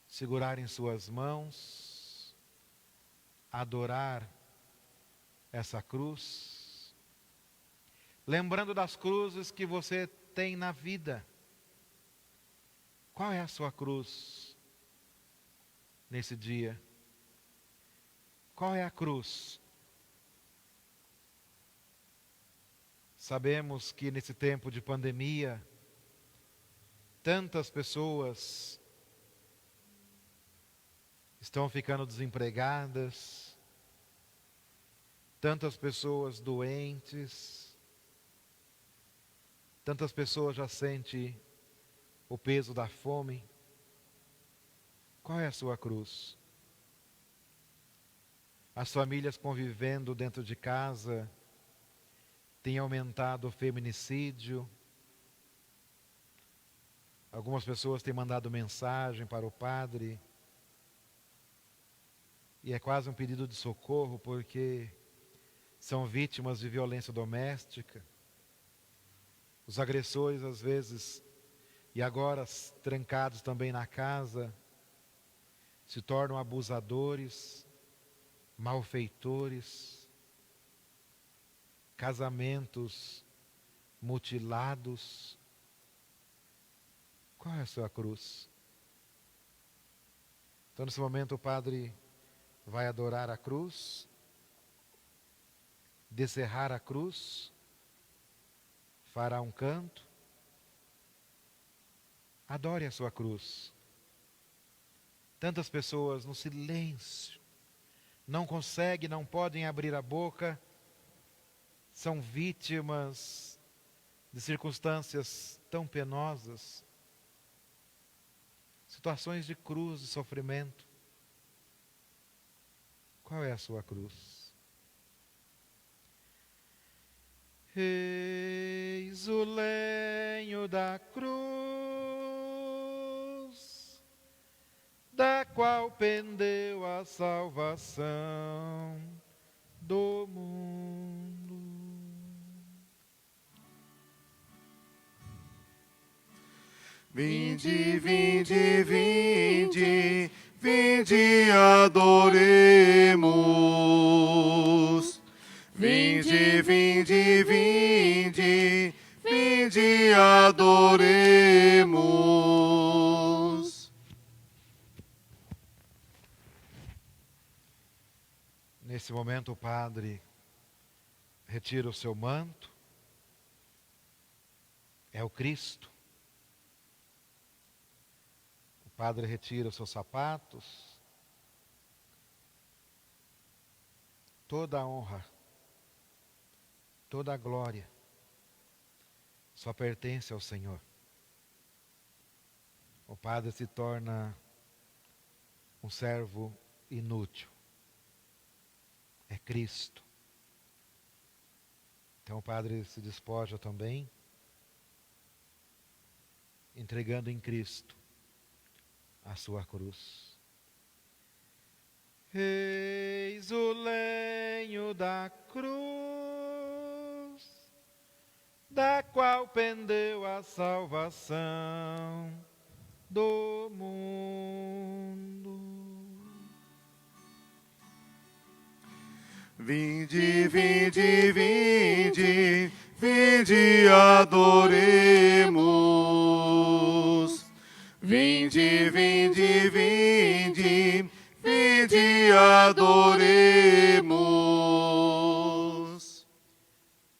segurar em suas mãos, adorar essa cruz, lembrando das cruzes que você tem na vida. Qual é a sua cruz nesse dia? Qual é a cruz? Sabemos que nesse tempo de pandemia, tantas pessoas estão ficando desempregadas, tantas pessoas doentes, tantas pessoas já sentem o peso da fome. Qual é a sua cruz? As famílias convivendo dentro de casa têm aumentado o feminicídio. Algumas pessoas têm mandado mensagem para o padre e é quase um pedido de socorro porque são vítimas de violência doméstica. Os agressores às vezes, e agora trancados também na casa, se tornam abusadores, malfeitores, casamentos mutilados. Qual é a sua cruz? Então, nesse momento, o Padre vai adorar a cruz, descerrar a cruz, fará um canto. Adore a sua cruz. Tantas pessoas no silêncio, não conseguem, não podem abrir a boca, são vítimas de circunstâncias tão penosas, situações de cruz, de sofrimento. Qual é a sua cruz? Eis o lenho da cruz, da qual pendeu a salvação do mundo. Vinde, vinde, vinde, vinde, adoremos. Vinde, vinde, vinde, vinde, adoremos. Nesse momento o Padre retira o seu manto, é o Cristo. O Padre retira os seus sapatos, toda a honra, toda a glória só pertence ao Senhor. O Padre se torna um servo inútil. É Cristo. Então o Padre se despoja também, entregando em Cristo a sua cruz. Eis o lenho da cruz, da qual pendeu a salvação do mundo. Vinde, vinde, vinde, vinde, adoremos. Vinde, vinde, vinde, vinde, adoremos.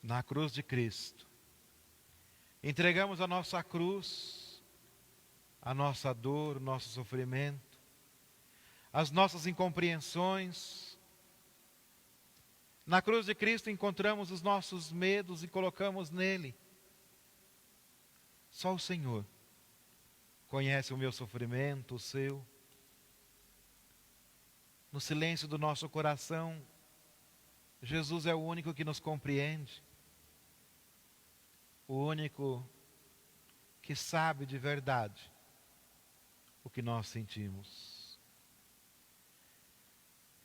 Na cruz de Cristo, entregamos a nossa cruz, a nossa dor, o nosso sofrimento, as nossas incompreensões. Na cruz de Cristo encontramos os nossos medos e colocamos nele. Só o Senhor conhece o meu sofrimento, o seu. No silêncio do nosso coração, Jesus é o único que nos compreende, o único que sabe de verdade o que nós sentimos.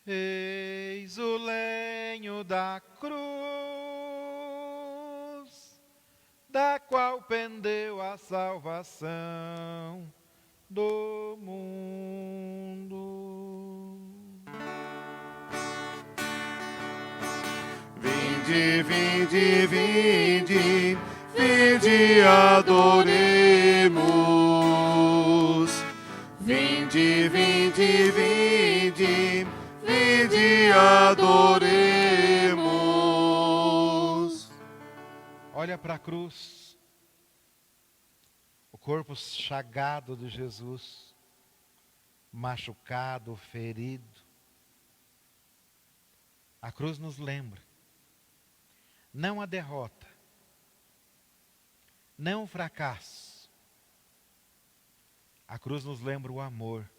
Eis o lenho da cruz, da qual pendeu a salvação do mundo. Vinde, vinde, vinde, vinde, adoremos. Vinde, vinde, vinde, vinde, adoremos. Olha para a cruz, o corpo chagado de Jesus, machucado, ferido. A cruz nos lembra, não a derrota, não o fracasso. A cruz nos lembra o amor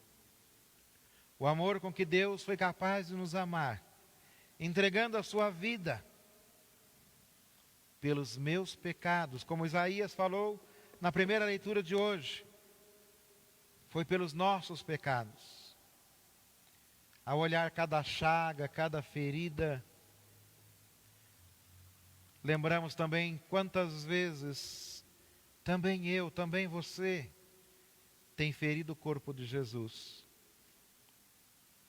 com que Deus foi capaz de nos amar, entregando a sua vida pelos meus pecados, como Isaías falou na primeira leitura de hoje. Foi pelos nossos pecados. Ao olhar cada chaga, cada ferida, lembramos também quantas vezes também eu, também você, tem ferido o corpo de Jesus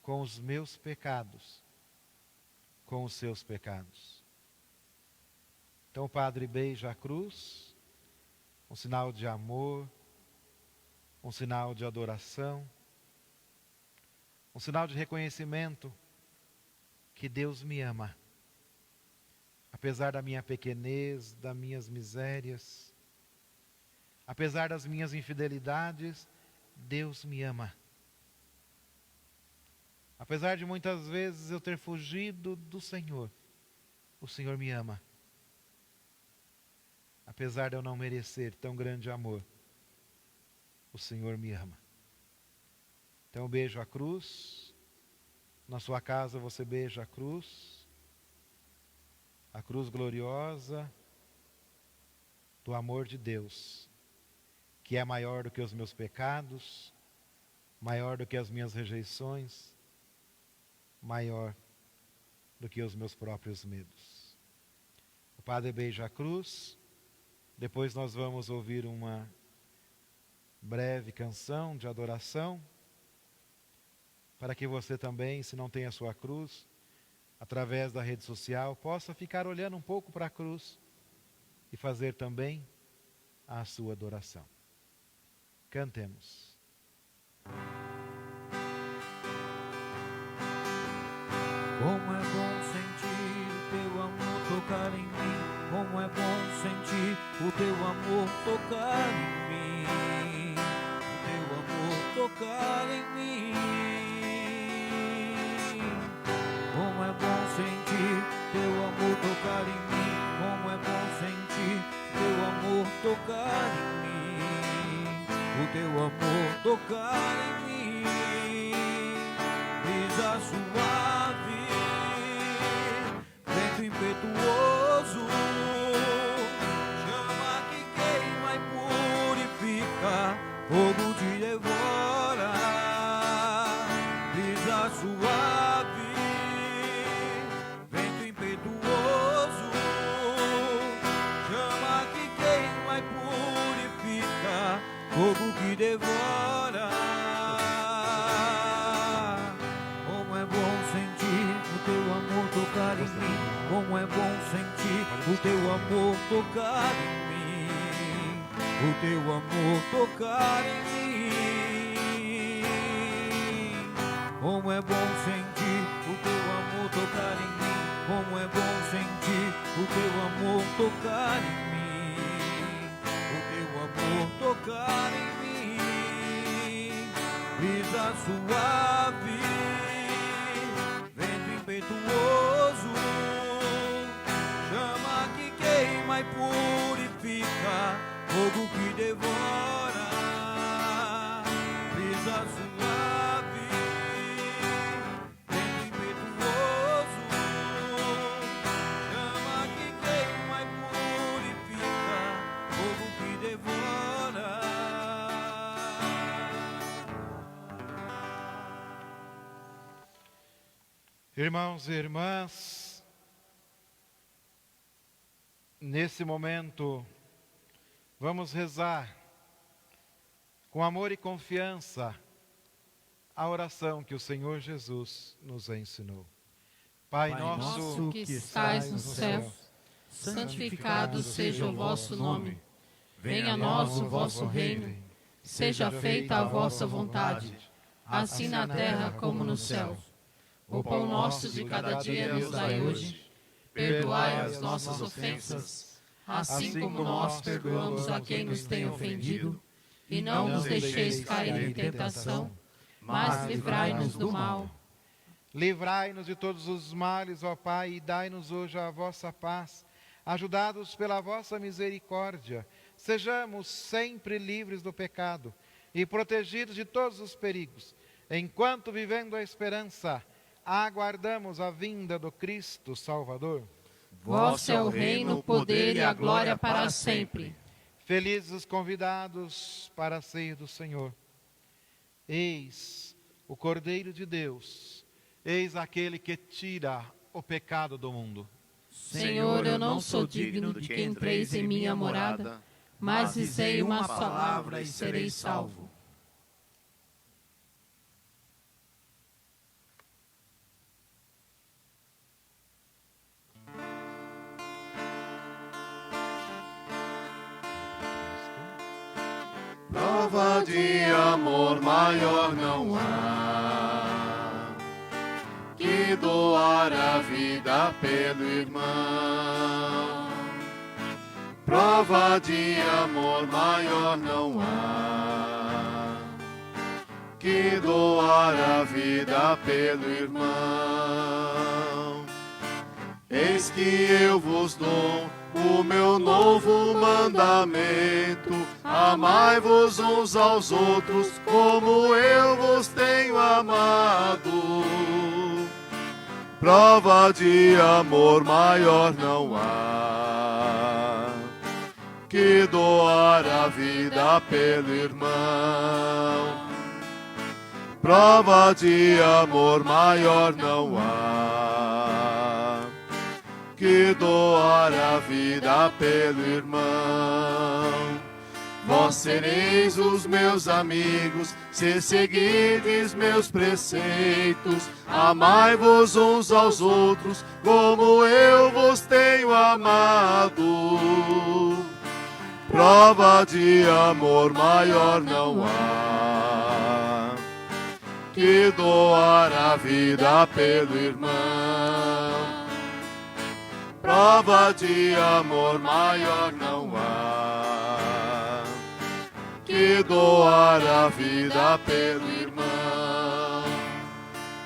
com os meus pecados, com os seus pecados. Então o Padre beija a cruz, um sinal de amor, um sinal de adoração, um sinal de reconhecimento que Deus me ama. Apesar da minha pequenez, das minhas misérias, apesar das minhas infidelidades, Deus me ama. Apesar de muitas vezes eu ter fugido do Senhor, o Senhor me ama. Apesar de eu não merecer tão grande amor, o Senhor me ama. Então eu beijo a cruz. Na sua casa você beija a cruz gloriosa do amor de Deus, que é maior do que os meus pecados, maior do que as minhas rejeições, maior do que os meus próprios medos. O Padre beija a cruz. Depois nós vamos ouvir uma breve canção de adoração, para que você também, se não tem a sua cruz, através da rede social, possa ficar olhando um pouco para a cruz e fazer também a sua adoração. Cantemos. Como é bom sentir o teu amor tocar em mim. Como é bom sentir o teu amor tocar em mim. O teu amor tocar em mim. Como é bom sentir teu amor tocar em mim. Como é bom sentir teu amor tocar em mim. O teu amor tocar em mim. Brisa suave, vento impetuoso, chama que queima e purifica, fogo te devora. Brisa suave, vento impetuoso, chama que queima e purifica, fogo que devora. Como é bom sentir o teu amor tocar em mim. Como é bom sentir o teu amor tocar em mim. O teu amor tocar em mim. Como é bom sentir o teu amor tocar em mim. Como é bom sentir o teu amor tocar em mim. O teu amor tocar em mim. Brisa suave, vento impetuoso, chama que queima e purifica, fogo que devora. Irmãos e irmãs, nesse momento, vamos rezar com amor e confiança a oração que o Senhor Jesus nos ensinou. Pai nosso que estais no céu, santificado seja o vosso nome. Venha a nós o vosso reino. Seja feita a vossa vontade, assim na terra como no céu. O pão nosso de cada dia nos dai hoje. Perdoai as nossas ofensas, assim como nós perdoamos a quem nos tem ofendido. E não nos deixeis cair em tentação, mas livrai-nos do mal. Livrai-nos de todos os males, ó Pai, e dai-nos hoje a vossa paz. Ajudados pela vossa misericórdia, sejamos sempre livres do pecado e protegidos de todos os perigos, enquanto, vivendo a esperança, aguardamos a vinda do Cristo Salvador. Vosso é o reino, o poder e a glória para sempre. Felizes os convidados para a ceia do Senhor. Eis o Cordeiro de Deus, eis aquele que tira o pecado do mundo. Senhor, eu não sou digno de que entreis em minha morada, mas dizei uma palavra e serei salvo. Prova de amor maior não há que doar a vida pelo irmão. Prova de amor maior não há que doar a vida pelo irmão. Eis que eu vos dou o meu novo mandamento: amai-vos uns aos outros como eu vos tenho amado. Prova de amor maior não há que doar a vida pelo irmão. Prova de amor maior não há que doar a vida pelo irmão. Vós sereis os meus amigos, se seguirdes meus preceitos. Amai-vos uns aos outros, como eu vos tenho amado. Prova de amor maior não há que doar a vida pelo irmão. Prova de amor maior não há que doar a vida pelo irmão.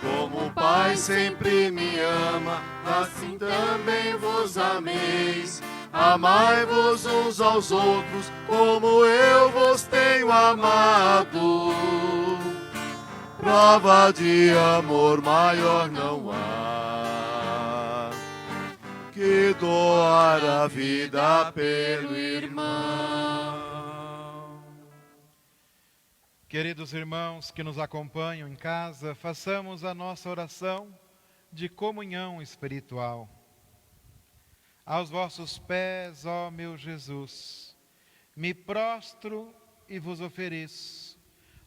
Como o Pai sempre me ama, assim também vos ameis. Amai-vos uns aos outros, como eu vos tenho amado. Prova de amor maior não há que doar a vida pelo irmão. Queridos irmãos que nos acompanham em casa, façamos a nossa oração de comunhão espiritual. Aos vossos pés, ó meu Jesus, me prostro e vos ofereço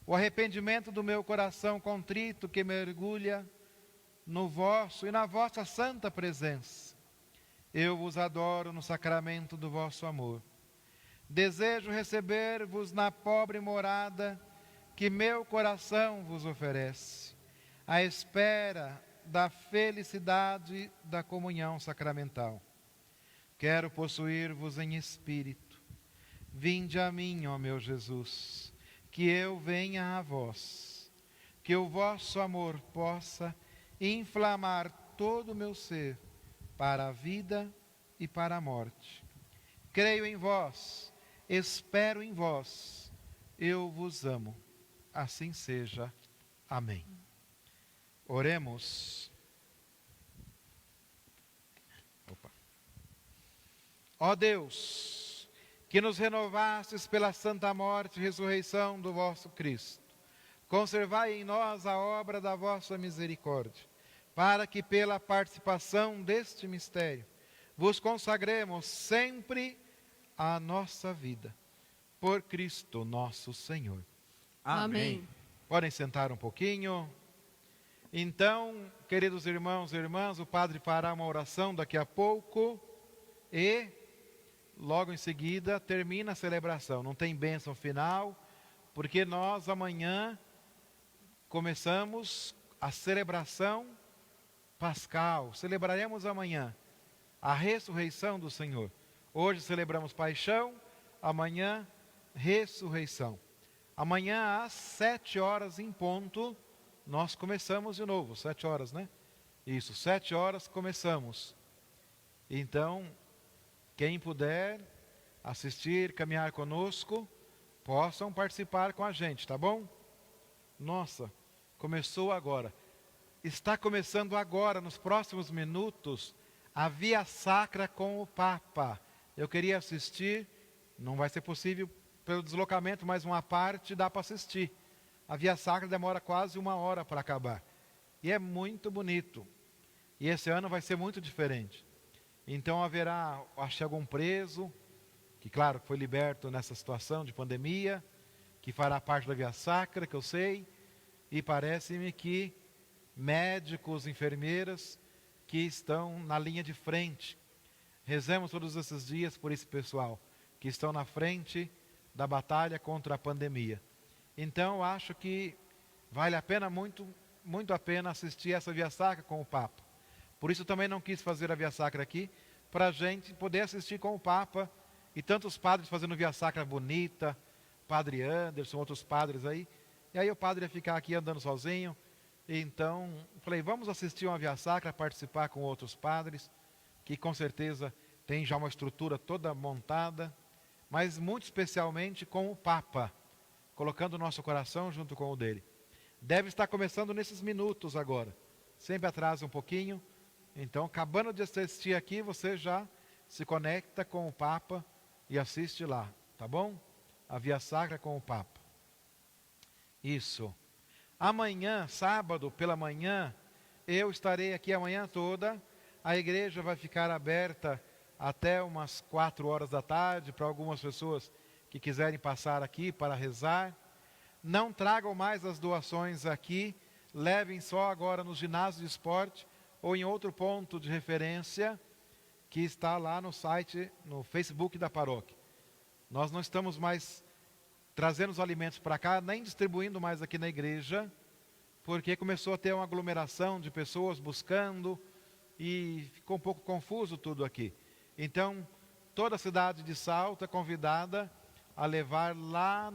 o arrependimento do meu coração contrito que mergulha no vosso e na vossa santa presença. Eu vos adoro no sacramento do vosso amor. Desejo receber-vos na pobre morada que meu coração vos oferece, à espera da felicidade da comunhão sacramental. Quero possuir-vos em espírito. Vinde a mim, ó meu Jesus, que eu venha a vós, que o vosso amor possa inflamar todo o meu ser para a vida e para a morte. Creio em vós, espero em vós, eu vos amo. Assim seja. Amém. Oremos. Ó Deus, que nos renovastes pela santa morte e ressurreição do vosso Cristo, conservai em nós a obra da vossa misericórdia. para que pela participação deste mistério vos consagremos sempre a nossa vida. Por Cristo nosso Senhor. Amém. Podem sentar um pouquinho. Então, queridos irmãos e irmãs, o padre fará uma oração daqui a pouco e logo em seguida termina a celebração. Não tem bênção final, porque nós amanhã começamos a celebração pascal. Celebraremos amanhã a ressurreição do Senhor. Hoje celebramos paixão, amanhã ressurreição. Amanhã às 7 horas em ponto, nós começamos de novo. 7 horas, né? Isso, 7 horas começamos. Então, quem puder assistir, caminhar conosco, possam participar com a gente, tá bom? Nossa, começou agora. Está começando agora, nos próximos minutos, a Via Sacra com o Papa. Eu queria assistir, não vai ser possível pelo deslocamento, mas uma parte dá para assistir. A Via Sacra demora quase 1 hora para acabar. E é muito bonito. E esse ano vai ser muito diferente. Então haverá, acho que algum preso, que claro, foi liberto nessa situação de pandemia, que fará parte da Via Sacra, que eu sei. E parece-me que médicos, enfermeiras, que estão na linha de frente. Rezemos todos esses dias por esse pessoal, que estão na frente da batalha contra a pandemia. Então, eu acho que vale a pena, muito a pena assistir essa Via Sacra com o Papa. Por isso também não quis fazer a Via Sacra aqui, para a gente poder assistir com o Papa, e tantos padres fazendo Via Sacra bonita, Padre Anderson, outros padres aí, e aí o padre ia ficar aqui andando sozinho. Então, falei, vamos assistir uma Via Sacra, participar com outros padres, que com certeza tem já uma estrutura toda montada, mas muito especialmente com o Papa, colocando o nosso coração junto com o dele. Deve estar começando nesses minutos agora. Sempre atrasa um pouquinho. Então, acabando de assistir aqui, você já se conecta com o Papa e assiste lá, tá bom? A Via Sacra com o Papa. Isso. Amanhã, sábado, pela manhã, eu estarei aqui a manhã toda. A igreja vai ficar aberta até umas 4 horas da tarde para algumas pessoas que quiserem passar aqui para rezar. Não tragam mais as doações aqui, levem só agora no ginásio de esporte ou em outro ponto de referência que está lá no site, no Facebook da paróquia. Nós não estamos mais trazendo os alimentos para cá, nem distribuindo mais aqui na igreja, porque começou a ter uma aglomeração de pessoas buscando e ficou um pouco confuso tudo aqui. Então, toda a cidade de Salto é convidada a levar lá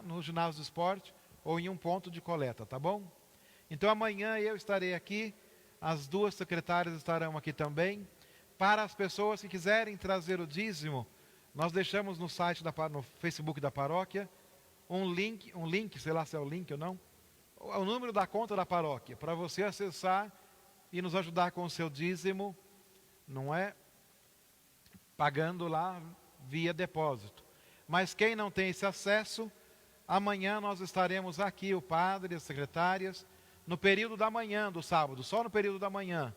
no ginásio do esporte ou em um ponto de coleta, tá bom? Então amanhã eu estarei aqui, as 2 secretárias estarão aqui também. Para as pessoas que quiserem trazer o dízimo, nós deixamos no site, no Facebook da paróquia, um link, sei lá se é o link ou não, o número da conta da paróquia, para você acessar e nos ajudar com o seu dízimo, não é? Pagando lá via depósito. Mas quem não tem esse acesso, amanhã nós estaremos aqui, o padre e as secretárias, no período da manhã do sábado, só no período da manhã.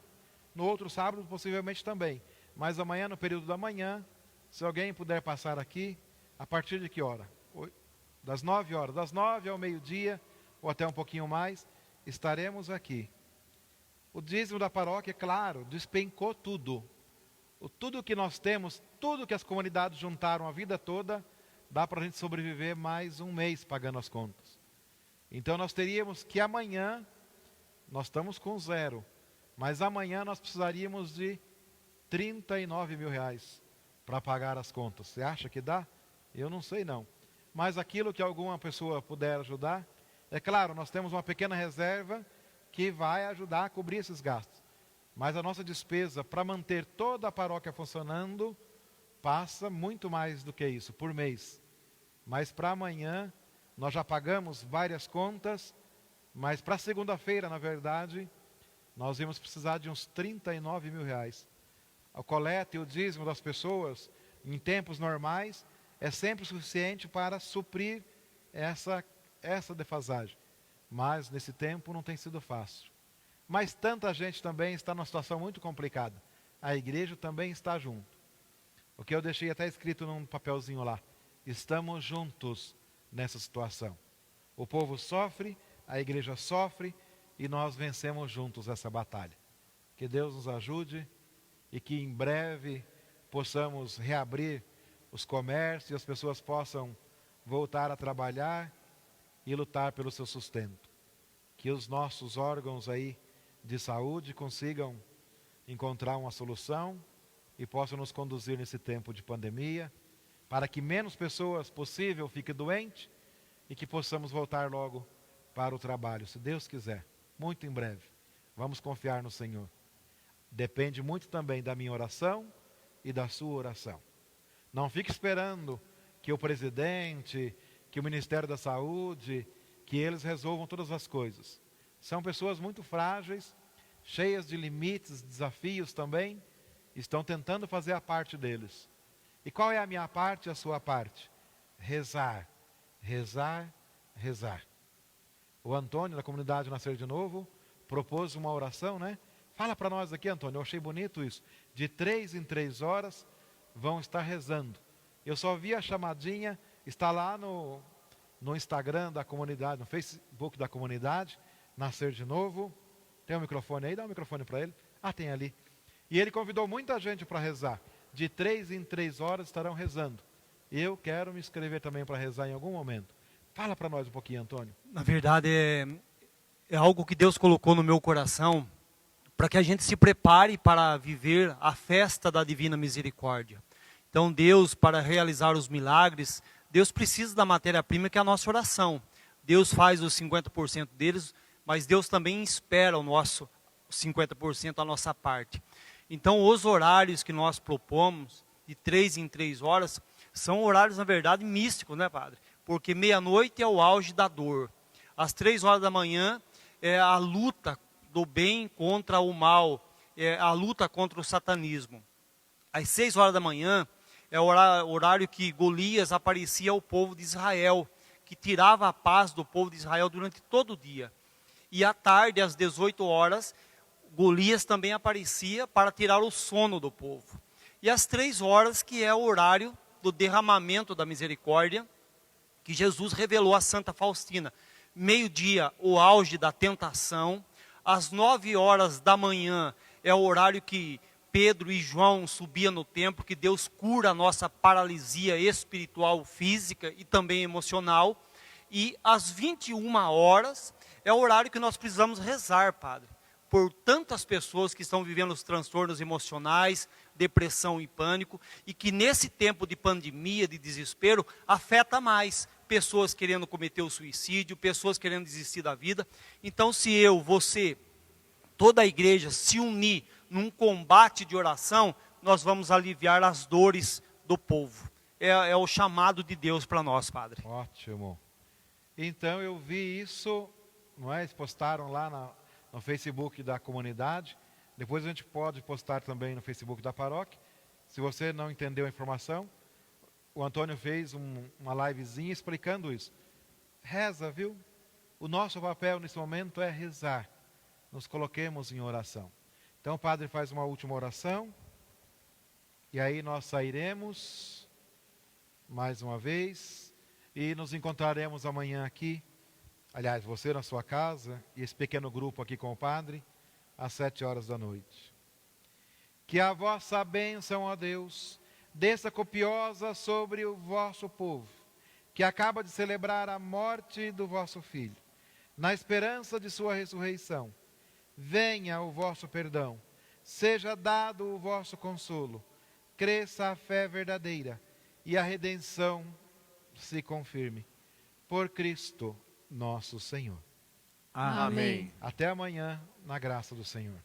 No outro sábado, possivelmente também. Mas amanhã, no período da manhã, se alguém puder passar aqui, a partir de que hora? Das 9 horas. Das 9 ao meio-dia, ou até um pouquinho mais, estaremos aqui. O dízimo da paróquia, claro, despencou tudo. Tudo que nós temos, tudo que as comunidades juntaram a vida toda, dá para a gente sobreviver mais um mês pagando as contas. Então nós teríamos que amanhã, nós estamos com 0, mas amanhã nós precisaríamos de 39 mil reais para pagar as contas. Você acha que dá? Eu não sei não. Mas aquilo que alguma pessoa puder ajudar, é claro, nós temos uma pequena reserva que vai ajudar a cobrir esses gastos. Mas a nossa despesa para manter toda a paróquia funcionando passa muito mais do que isso, por mês. Mas para amanhã, nós já pagamos várias contas, mas para segunda-feira, na verdade, nós íamos precisar de uns 39 mil reais. A coleta e o dízimo das pessoas, em tempos normais, é sempre suficiente para suprir essa defasagem. Mas nesse tempo não tem sido fácil. Mas tanta gente também está numa situação muito complicada. A igreja também está junto. O que eu deixei até escrito num papelzinho lá. Estamos juntos nessa situação. O povo sofre, a igreja sofre e nós vencemos juntos essa batalha. Que Deus nos ajude e que em breve possamos reabrir os comércios e as pessoas possam voltar a trabalhar e lutar pelo seu sustento. Que os nossos órgãos aí de saúde consigam encontrar uma solução e possam nos conduzir nesse tempo de pandemia, para que menos pessoas possível fiquem doentes e que possamos voltar logo para o trabalho, se Deus quiser, muito em breve. Vamos confiar no Senhor. Depende muito também da minha oração e da sua oração. Não fique esperando que o presidente, que o Ministério da Saúde, que eles resolvam todas as coisas. São pessoas muito frágeis, cheias de limites, desafios também, estão tentando fazer a parte deles. E qual é a minha parte e a sua parte? Rezar, rezar, rezar. O Antônio, da comunidade Nascer de Novo, propôs uma oração, né? Fala para nós aqui, Antônio, eu achei bonito isso. De 3 em 3 horas vão estar rezando. Eu só vi a chamadinha, está lá no Instagram da comunidade, no Facebook da comunidade, Nascer de Novo. Tem um microfone aí? Dá um microfone para ele. Ah, tem ali. E ele convidou muita gente para rezar. De 3 em 3 horas estarão rezando. Eu quero me inscrever também para rezar em algum momento. Fala para nós um pouquinho, Antônio. Na verdade, é algo que Deus colocou no meu coração para que a gente se prepare para viver a festa da Divina Misericórdia. Então Deus, para realizar os milagres, Deus precisa da matéria-prima que é a nossa oração. Deus faz os 50% deles, mas Deus também espera o nosso 50%, a nossa parte. Então os horários que nós propomos, de 3 em 3 horas, são horários, na verdade, místicos, né, Padre? Porque meia-noite é o auge da dor. Às 3 horas da manhã é a luta do bem contra o mal, é a luta contra o satanismo. Às 6 horas da manhã é o horário que Golias aparecia ao povo de Israel, que tirava a paz do povo de Israel durante todo o dia. E à tarde, às 18 horas, Golias também aparecia para tirar o sono do povo. E às 3 horas, que é o horário do derramamento da misericórdia, que Jesus revelou a Santa Faustina. Meio-dia, o auge da tentação. Às 9 horas da manhã, é o horário que Pedro e João subiam no templo, que Deus cura a nossa paralisia espiritual, física e também emocional. E às 21 horas, é o horário que nós precisamos rezar, Padre, por tantas pessoas que estão vivendo os transtornos emocionais, depressão e pânico, e que nesse tempo de pandemia, de desespero, afeta mais. Pessoas querendo cometer o suicídio, pessoas querendo desistir da vida. Então, se eu, você, toda a igreja se unir num combate de oração, nós vamos aliviar as dores do povo. É o chamado de Deus para nós, Padre. Ótimo. Então eu vi isso, não é? Eles postaram lá no Facebook da comunidade. Depois a gente pode postar também no Facebook da paróquia. Se você não entendeu a informação, o Antônio fez uma livezinha explicando isso. Reza, viu? O nosso papel nesse momento é rezar. Nos coloquemos em oração. Então o padre faz uma última oração. E aí nós sairemos mais uma vez. E nos encontraremos amanhã aqui. Aliás, você na sua casa e esse pequeno grupo aqui com o padre, às 7 horas da noite. Que a vossa bênção, ó Deus, desça copiosa sobre o vosso povo, que acaba de celebrar a morte do vosso Filho, na esperança de sua ressurreição. Venha o vosso perdão, seja dado o vosso consolo, cresça a fé verdadeira e a redenção se confirme. Por Cristo nosso Senhor. Amém. Até amanhã, na graça do Senhor.